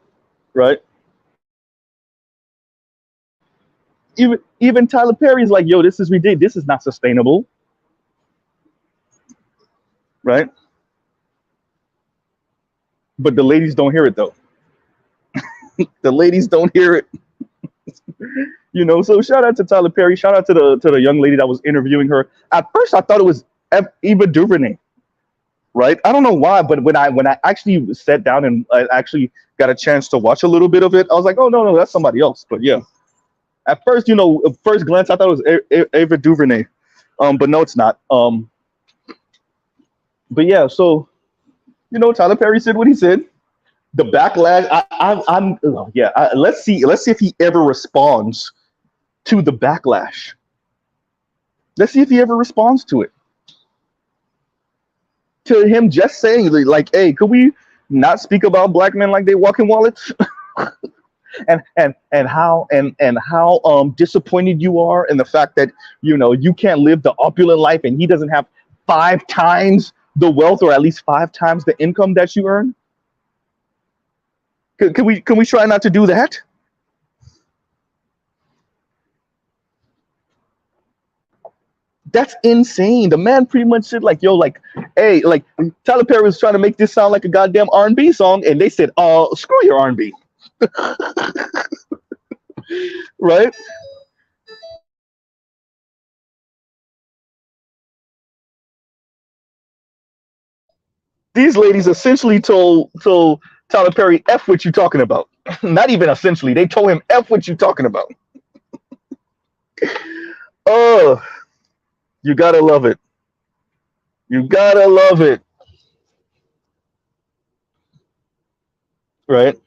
right? Even Tyler Perry is like, yo, this is ridiculous. This is not sustainable, right? But the ladies don't hear it though. The ladies don't hear it. So shout out to Tyler Perry. Shout out to the young lady that was interviewing her. At first, I thought it was Eva DuVernay, right? I don't know why, but when I actually sat down and I actually got a chance to watch a little bit of it, I was like, oh no, that's somebody else. But yeah, at first, at first glance, I thought it was Ava DuVernay, but no, it's not. But yeah, so Tyler Perry said what he said. The backlash. Let's see if he ever responds to the backlash. Let's see if he ever responds to it. To him just saying like, hey, could we not speak about black men like they walking wallets? and how disappointed you are in the fact that you can't live the opulent life and he doesn't have 5 times the wealth, or at least 5 times the income that you earn. Can we try not to do that? That's insane. The man pretty much said like, yo, like, hey, like Tyler Perry was trying to make this sound like a goddamn R&B song, and they said, screw your R&B. Right? These ladies essentially told Tyler Perry, F what you talking about. Not even essentially. They told him, F what you talking about. Oh, you gotta love it. You gotta love it. Right?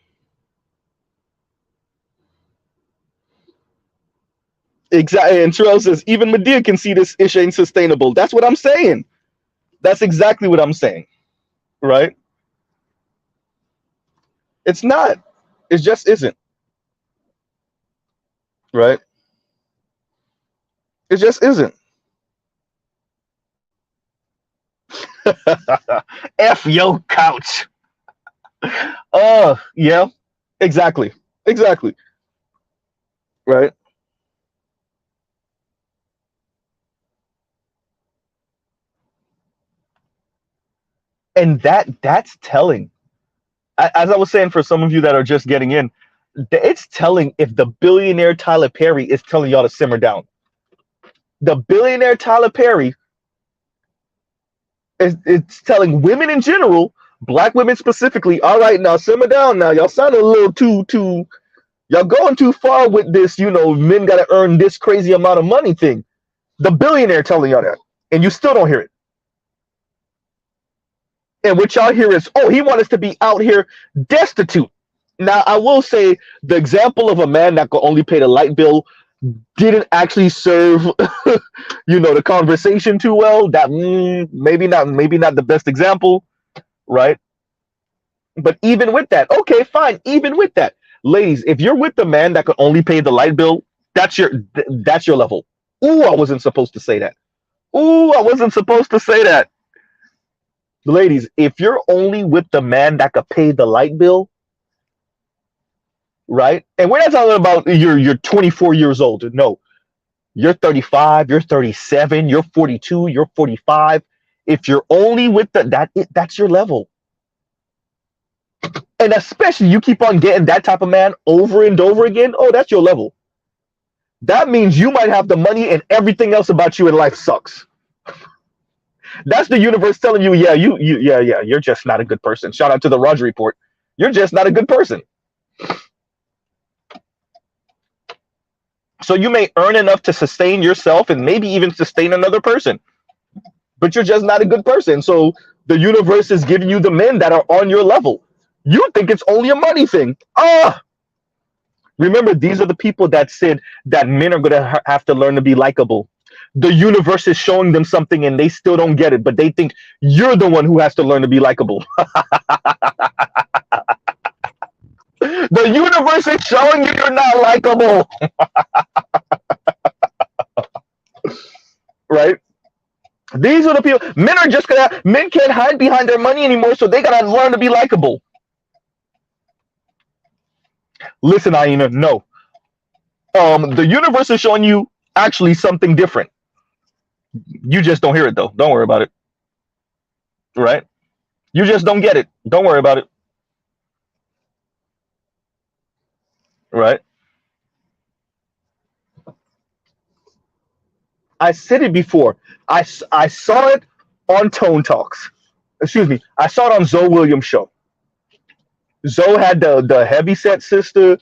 Exactly. And Terrell says, even Medea can see this ish ain't sustainable. That's what I'm saying. That's exactly what I'm saying. Right? It's not. It just isn't. Right? It just isn't. F yo couch. Yeah. Exactly. Exactly. Right? And that's telling. As I was saying, for some of you that are just getting in, it's telling if the billionaire Tyler Perry is telling y'all to simmer down. The billionaire Tyler Perry it's telling women in general, black women specifically, all right, now simmer down now. Y'all sound a little too y'all going too far with this, men gotta earn this crazy amount of money thing. The billionaire telling y'all that, and you still don't hear it. And what y'all hear is, oh, he wants us to be out here destitute. Now, I will say the example of a man that could only pay the light bill didn't actually serve, the conversation too well. That maybe not the best example, right? But even with that, okay, fine. Even with that, ladies, if you're with the man that could only pay the light bill, that's your level. Ooh, I wasn't supposed to say that. Ooh, I wasn't supposed to say that. Ladies, if you're only with the man that could pay the light bill, right? And we're not talking about you're 24 years old. No, you're 35, you're 37, you're 42, you're 45. If you're only with that's your level. And especially you keep on getting that type of man over and over again. Oh, that's your level. That means you might have the money and everything else about you in life sucks. That's the universe telling you, yeah, you're just not a good person. Shout out to the Roger Report. You're just not a good person. So you may earn enough to sustain yourself and maybe even sustain another person, but you're just not a good person. So the universe is giving you the men that are on your level. You think it's only a money thing. Remember, these are the people that said that men are going to have to learn to be likable. The universe is showing them something and they still don't get it, but they think you're the one who has to learn to be likable. The universe is showing you you're not likable. Right? These are the people. Men can't hide behind their money anymore, so they gotta learn to be likable. Listen, Aina, no. The universe is showing you actually something different. You just don't hear it though. Don't worry about it. Right? You just don't get it. Don't worry about it. Right? I said it before. I saw it on Tone Talks. Excuse me. I saw it on Zoe Williams' show. Zoe had the heavyset sister,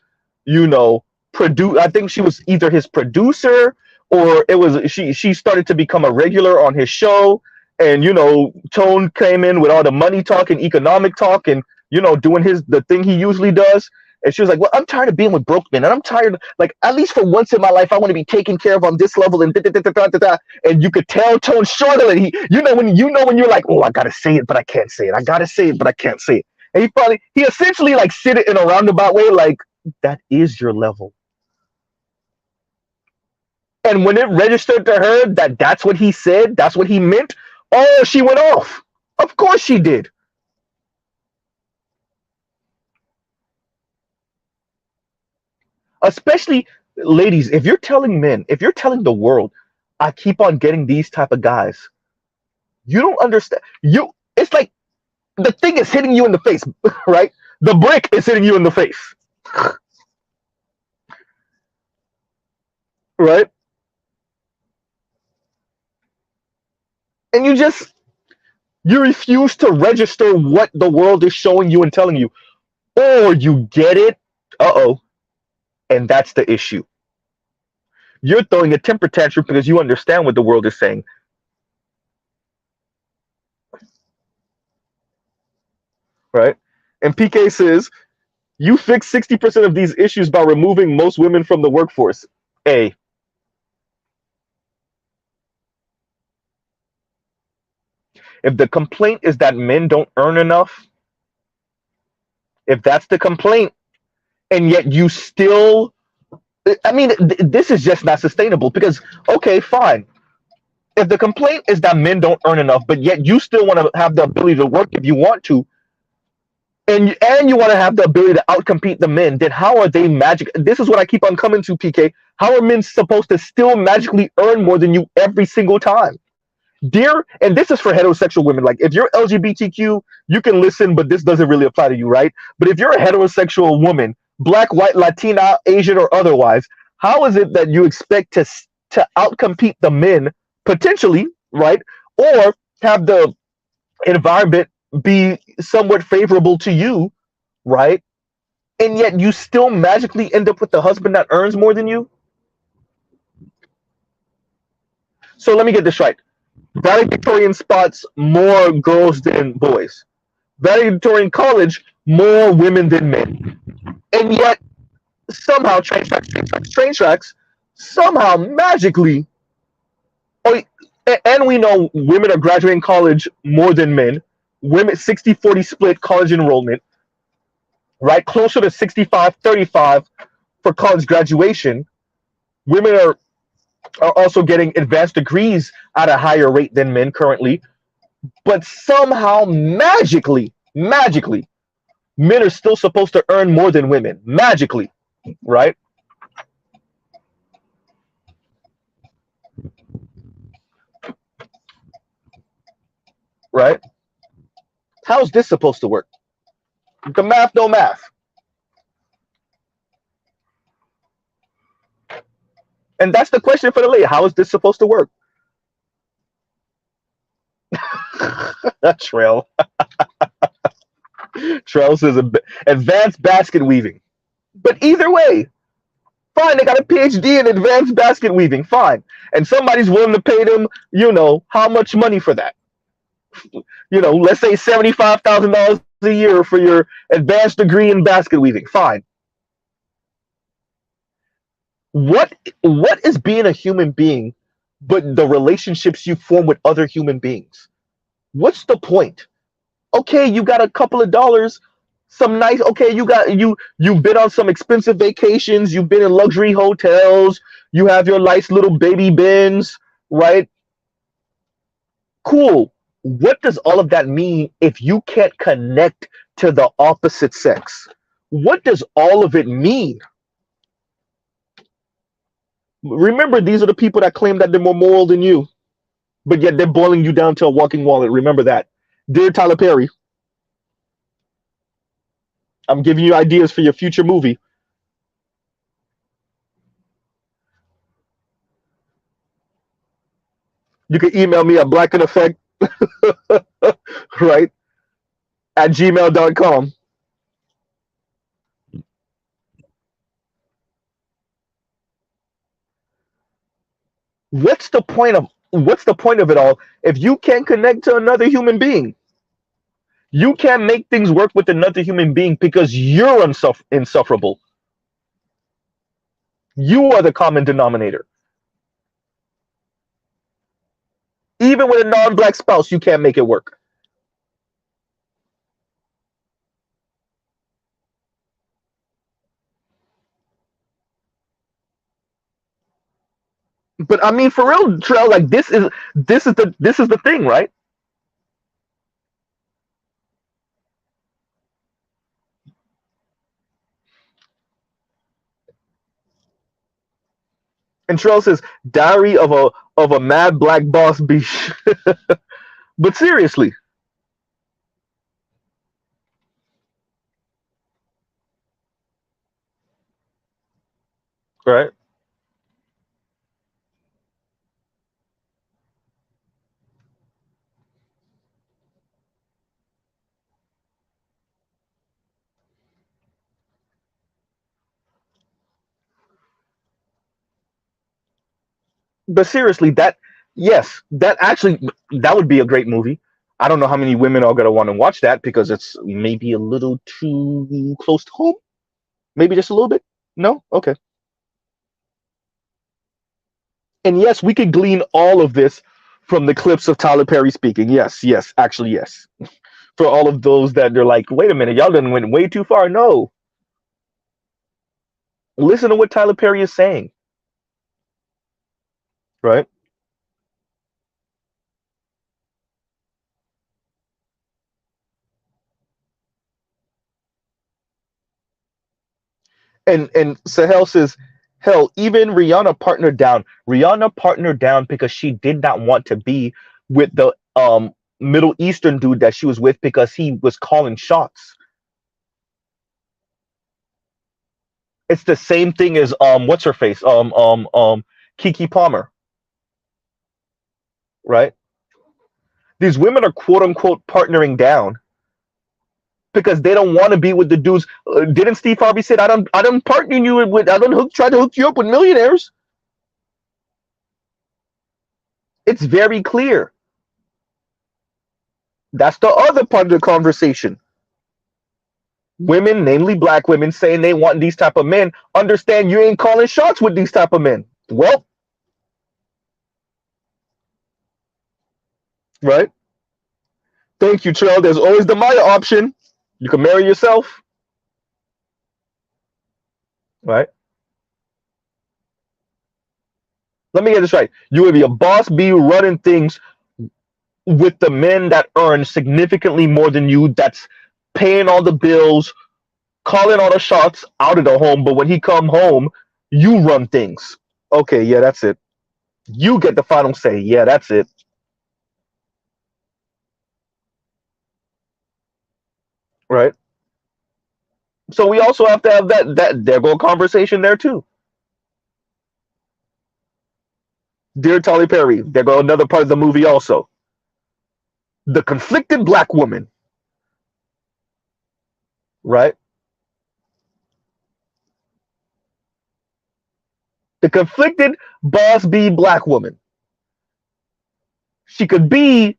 I think she was either his producer or it was she started to become a regular on his show. And Tone came in with all the money talk and economic talk and doing the thing he usually does. And she was like, well, I'm tired of being with broke men. And I'm tired, like, at least for once in my life, I want to be taken care of on this level. And and you could tell Tone struggling. When you're like, oh, I got to say it, but I can't say it. I got to say it, but I can't say it. And he essentially like said it in a roundabout way, like, that is your level. And when it registered to her that that's what he said, that's what he meant, oh, she went off. Of course she did. Especially ladies, if you're telling the world, I keep on getting these type of guys, you don't understand. It's like the thing is hitting you in the face, right? The brick is hitting you in the face. Right? And you refuse to register what the world is showing you and telling you. Or you get it, and that's the issue. You're throwing a temper tantrum because you understand what the world is saying. Right? And PK says, you fix 60% of these issues by removing most women from the workforce. A. If the complaint is that men don't earn enough, if that's the complaint, and yet you still, this is just not sustainable because, okay, fine. If the complaint is that men don't earn enough, but yet you still want to have the ability to work if you want to, and you want to have the ability to outcompete the men, then how are they magic? This is what I keep on coming to, PK. How are men supposed to still magically earn more than you every single time? And this is for heterosexual women. Like, if you're LGBTQ, you can listen, but this doesn't really apply to you, right? But if you're a heterosexual woman, Black, white, Latina, Asian, or otherwise, how is it that you expect to outcompete the men potentially, right? Or have the environment be somewhat favorable to you, right? And yet you still magically end up with the husband that earns more than you? So let me get this right. Valedictorian spots, more girls than boys. Valedictorian college, more women than men. And yet, somehow, train tracks, somehow, magically, and we know women are graduating college more than men. Women, 60-40 split college enrollment, right? Closer to 65-35 for college graduation. Women are also getting advanced degrees at a higher rate than men currently. But somehow, magically, men are still supposed to earn more than women. Magically, right? Right? How's this supposed to work? The math, no math. And that's the question for the lady. How is this supposed to work? Trail. Trail says advanced basket weaving. But either way, Fine, they got a PhD in advanced basket weaving. Fine. And somebody's willing to pay them, how much money for that? Let's say $75,000 a year for your advanced degree in basket weaving. Fine. What is being a human being but the relationships you form with other human beings? What's the point? Okay, you got a couple of dollars, some nice. Okay, you've been on some expensive vacations. You've been in luxury hotels. You have your nice little baby bins, right? Cool. What does all of that mean if you can't connect to the opposite sex? What does all of it mean? Remember, these are the people that claim that they're more moral than you, but yet they're boiling you down to a walking wallet. Remember that. Dear Tyler Perry, I'm giving you ideas for your future movie. You can email me at blackneffect, right, at gmail.com. What's the point of it all if you can't connect to another human being? You can't make things work with another human being because you're insufferable. You are the common denominator. Even with a non-black spouse, you can't make it work. But I mean, for real, Trell, like this is the thing, right? And Trell says, "Diary of a mad black boss bitch." But seriously, right? But seriously, that would be a great movie. I don't know how many women are gonna want to watch that because it's maybe a little too close to home. Maybe just a little bit. No, okay. And yes, we could glean all of this from the clips of Tyler Perry speaking. Yes, yes, actually, yes. For all of those that they're like, wait a minute, y'all done went way too far. No, listen to what Tyler Perry is saying, right? And Sahel says, hell, even Rihanna partnered down. Rihanna partnered down because she did not want to be with the Middle Eastern dude that she was with because he was calling shots. It's the same thing as what's her face? Kiki Palmer, right? These women are quote unquote partnering down because they don't want to be with the dudes. Didn't Steve Harvey said, I don't partner you with, I don't try to hook you up with millionaires. It's very clear. That's the other part of the conversation. Women, namely black women, saying they want these type of men. Understand you ain't calling shots with these type of men. Well, right. Thank you, Trell. There's always the Maya option. You can marry yourself, right? Let me get this right. You would be a boss bee running things with the men that earn significantly more than you, that's paying all the bills, calling all the shots out of the home, but when he come home, you run things. Okay, yeah, that's it. You get the final say. Yeah, that's it. Right. So we also have to have that there go conversation there too. Dear Tyler Perry, there go another part of the movie also. The conflicted black woman, right? The conflicted boss B black woman. She could be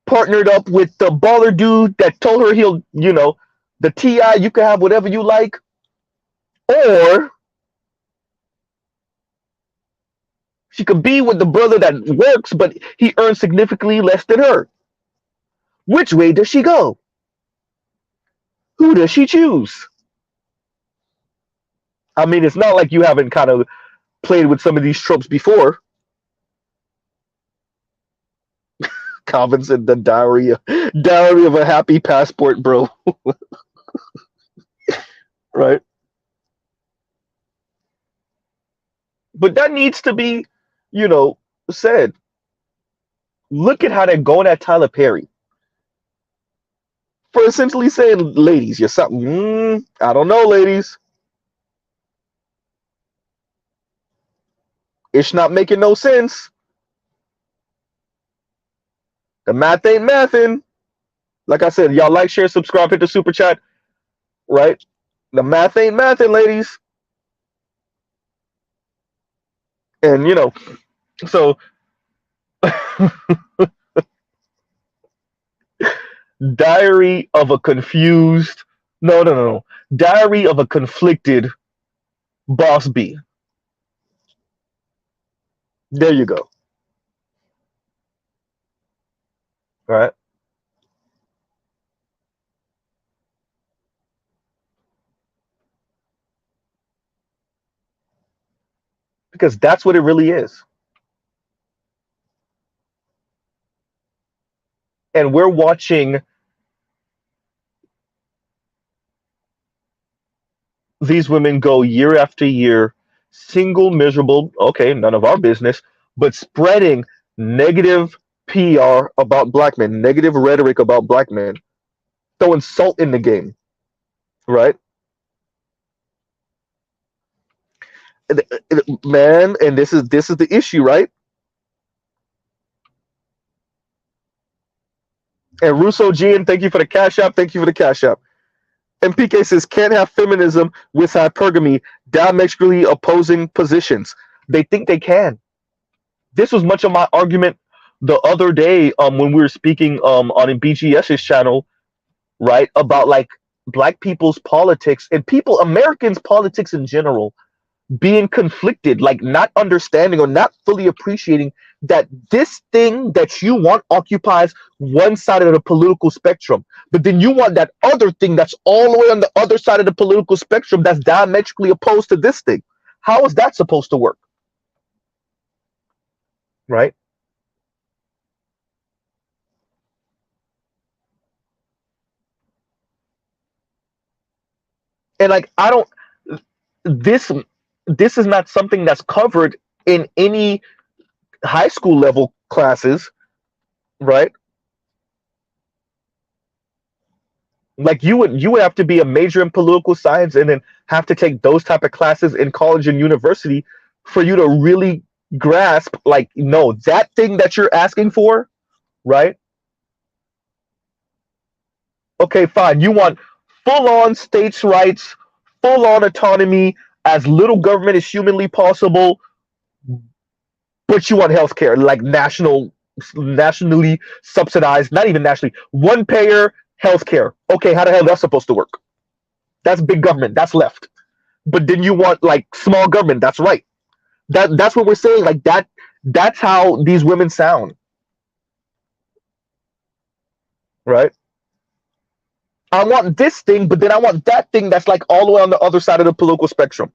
partnered up with the baller dude that told her he'll, the TI, you can have whatever you like. Or she could be with the brother that works, but he earns significantly less than her. Which way does she go? Who does she choose? I mean, it's not like you haven't kind of played with some of these tropes before. Calvin said the diary of a happy passport, bro. Right? But that needs to be, said. Look at how they're going at Tyler Perry. For essentially saying, ladies, you're something. I don't know, ladies. It's not making no sense. The math ain't mathing. Like I said, y'all like, share, subscribe, hit the super chat. Right? The math ain't mathing, ladies. And, so Diary of a confused, no. Diary of a conflicted boss B. There you go. All right. Because that's what it really is. And we're watching these women go year after year, single, miserable, okay, none of our business, but spreading negative PR about black men, negative rhetoric about black men, throwing salt in the game, right? Man, and this is the issue, right? And Russo Jean, thank you for the Cash App. Thank you for the Cash App. And PK says, can't have feminism with hypergamy, diametrically opposing positions. They think they can. This was much of my argument the other day when we were speaking on BGS's channel, right, about like black people's politics and Americans' politics in general being conflicted, like not understanding or not fully appreciating that this thing that you want occupies one side of the political spectrum, but then you want that other thing that's all the way on the other side of the political spectrum that's diametrically opposed to this thing. How is that supposed to work? Right? And like, this is not something that's covered in any high school level classes, right? Like you would have to be a major in political science and then have to take those type of classes in college and university for you to really grasp, like, no, that thing that you're asking for, right? Okay, fine. You want full on states' rights, full on autonomy, as little government as humanly possible, but you want healthcare, like nationally subsidized, not even nationally, one payer healthcare. Okay, how the hell that's supposed to work? That's big government. That's left. But then you want like small government. That's right. That's what we're saying. Like that's how these women sound. Right? I want this thing, but then I want that thing that's like all the way on the other side of the political spectrum.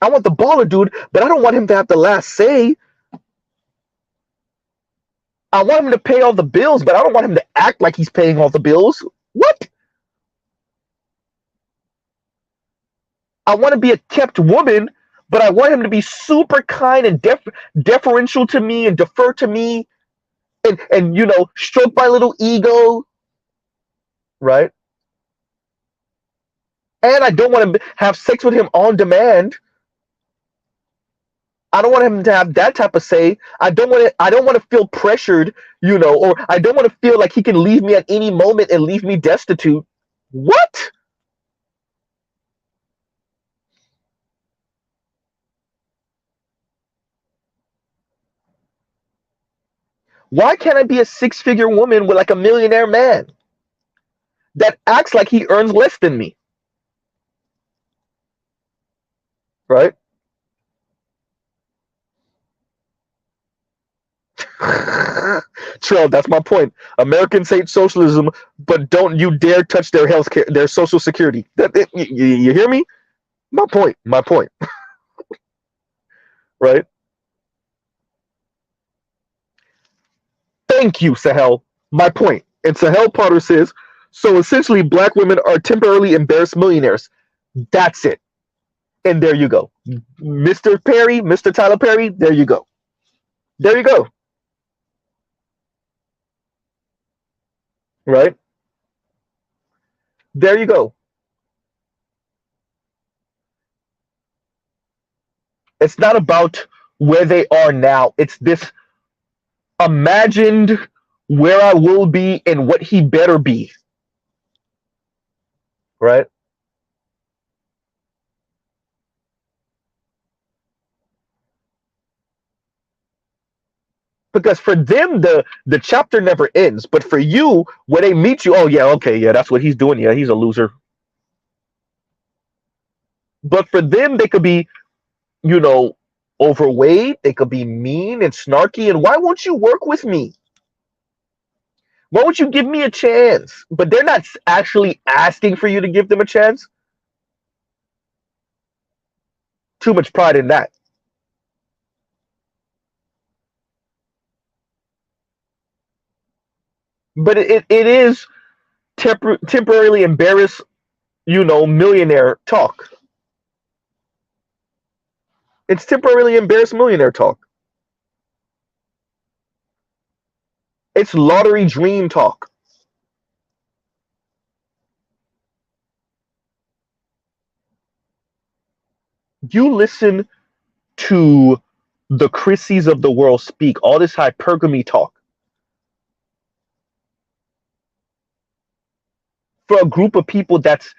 I want the baller dude, but I don't want him to have the last say. I want him to pay all the bills, but I don't want him to act like he's paying all the bills. What? I want to be a kept woman, but I want him to be super kind and deferential to me and defer to me and stroke my little ego, right? And I don't want to have sex with him on demand. I don't want him to have that type of say. I don't want to feel pressured, or I don't want to feel like he can leave me at any moment and leave me destitute. What? Why can't I be a six-figure woman with like a millionaire man that acts like he earns less than me? Right? Trell, that's my point. Americans hate socialism, but don't you dare touch their health care, their social security. You hear me? My point. My point. Right? Thank you, Sahel. My point. And Sahel Potter says, so essentially, black women are temporarily embarrassed millionaires. That's it. And there you go. Mr. Perry, Mr. Tyler Perry, there you go. There you go. Right? There you go. It's not about where they are now. It's this imagined where I will be and what he better be. Right? Because for them the chapter never ends. But for you, when they meet you, oh yeah, okay, yeah, that's what he's doing. Yeah, he's a loser. But for them, they could be, you know, overweight, they could be mean and snarky, and why won't you work with me? Why won't you give me a chance? But they're not actually asking for you to give them a chance. Too much pride in that. But it is temporarily embarrassed, millionaire talk. It's temporarily embarrassed millionaire talk. It's lottery dream talk. You listen to the Chrissies of the world speak all this hypergamy talk for a group of people that's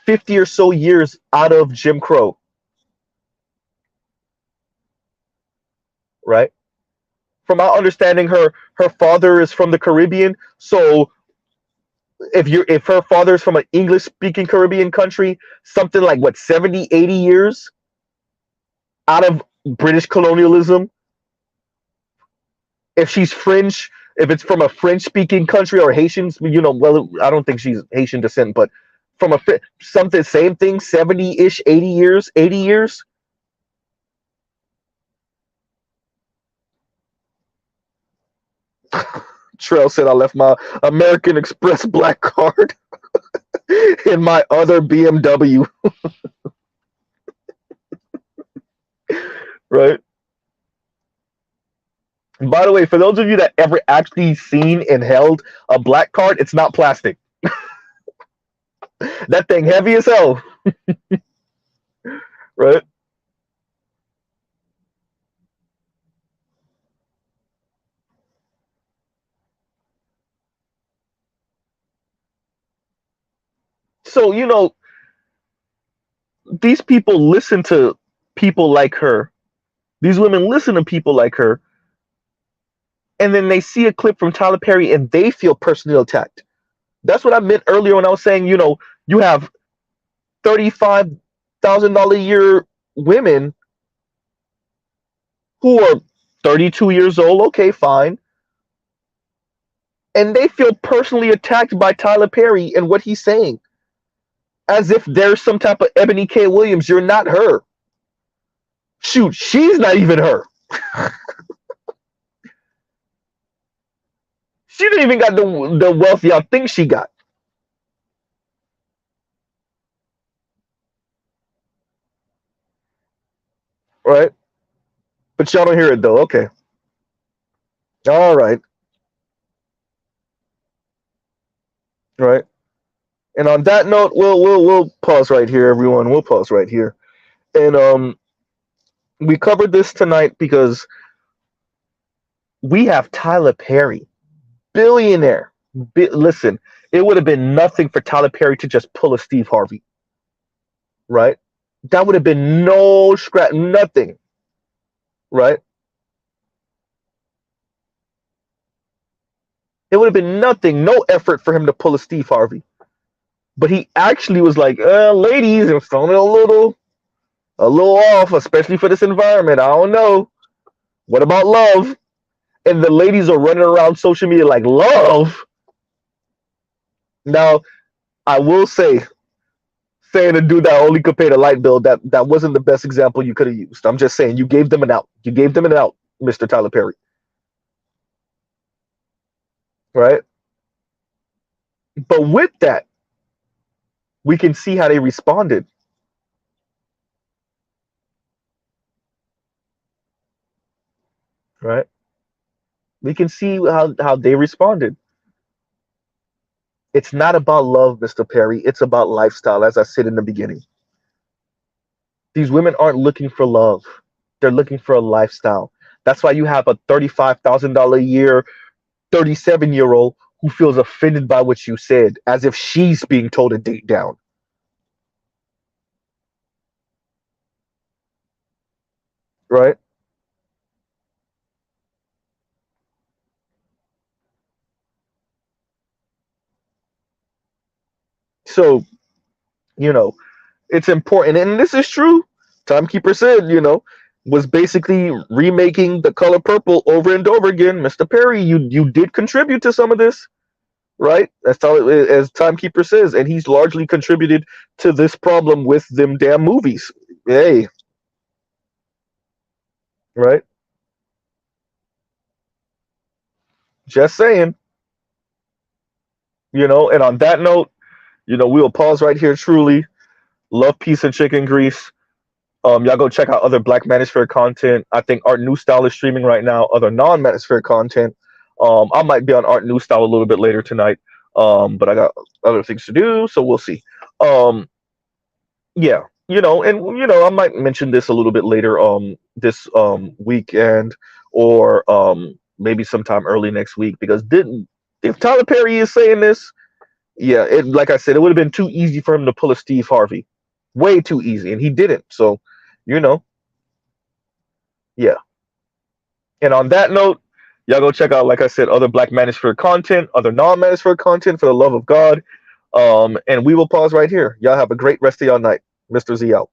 50 or so years out of Jim Crow, right? From my understanding, her father is from the Caribbean, so if her father is from an English speaking Caribbean country, something like what, 70, 80 years out of British colonialism. If she's French, if it's from a French speaking country or Haitians, well, I don't think she's Haitian descent, but from something, same thing, 70-ish, 80 years, 80 years. Trell said I left my American Express black card in my other BMW. Right? By the way, for those of you that ever actually seen and held a black card, it's not plastic. That thing heavy as hell. Right? So, these people listen to people like her. These women listen to people like her. And then they see a clip from Tyler Perry and they feel personally attacked. That's what I meant earlier when I was saying, you have $35,000 a year women who are 32 years old. Okay, fine. And they feel personally attacked by Tyler Perry and what he's saying. As if there's some type of Ebony K. Williams. You're not her. Shoot, she's not even her. She didn't even got the wealth y'all think she got. Right? But y'all don't hear it though. Okay. All right. Right. And on that note, we'll pause right here, everyone. We'll pause right here. And we covered this tonight because we have Tyler Perry, billionaire. Listen, it would have been nothing for Tyler Perry to just pull a Steve Harvey. Right? That would have been no scrap, nothing. Right? It would have been nothing, no effort for him to pull a Steve Harvey. But he actually was like, ladies, I'm feeling a little off, especially for this environment. I don't know. What about love? And the ladies are running around social media like, love? Now, I will say, saying a dude that only could pay the light bill, that wasn't the best example you could have used. I'm just saying, you gave them an out. You gave them an out, Mr. Tyler Perry. Right? But with that, we can see how they responded. Right? We can see how they responded. It's not about love, Mr. Perry. It's about lifestyle, as I said in the beginning. These women aren't looking for love. They're looking for a lifestyle. That's why you have a $35,000 a year, 37-year-old who feels offended by what you said, as if she's being told to date down. Right? So, you know, it's important. And this is true. Timekeeper said, was basically remaking The Color Purple over and over again. Mr. Perry, you did contribute to some of this, right? That's how, as Timekeeper says, and he's largely contributed to this problem with them damn movies. Hey, right? Just saying. And on that note, we'll pause right here. Truly, love, peace, and chicken grease. Y'all go check out other Black Manosphere content. I think Art New Style is streaming right now. Other non-Manosphere content. I might be on Art New Style a little bit later tonight. But I got other things to do, so we'll see. Yeah, I might mention this a little bit later. This weekend, or maybe sometime early next week, because if Tyler Perry is saying this, yeah, like I said, it would have been too easy for him to pull a Steve Harvey, way too easy, and he didn't. So, yeah. And on that note, y'all go check out, like I said, other Black Manosphere content, other non-Manosphere content, for the love of God. And we will pause right here. Y'all have a great rest of y'all night. Mr. Z out.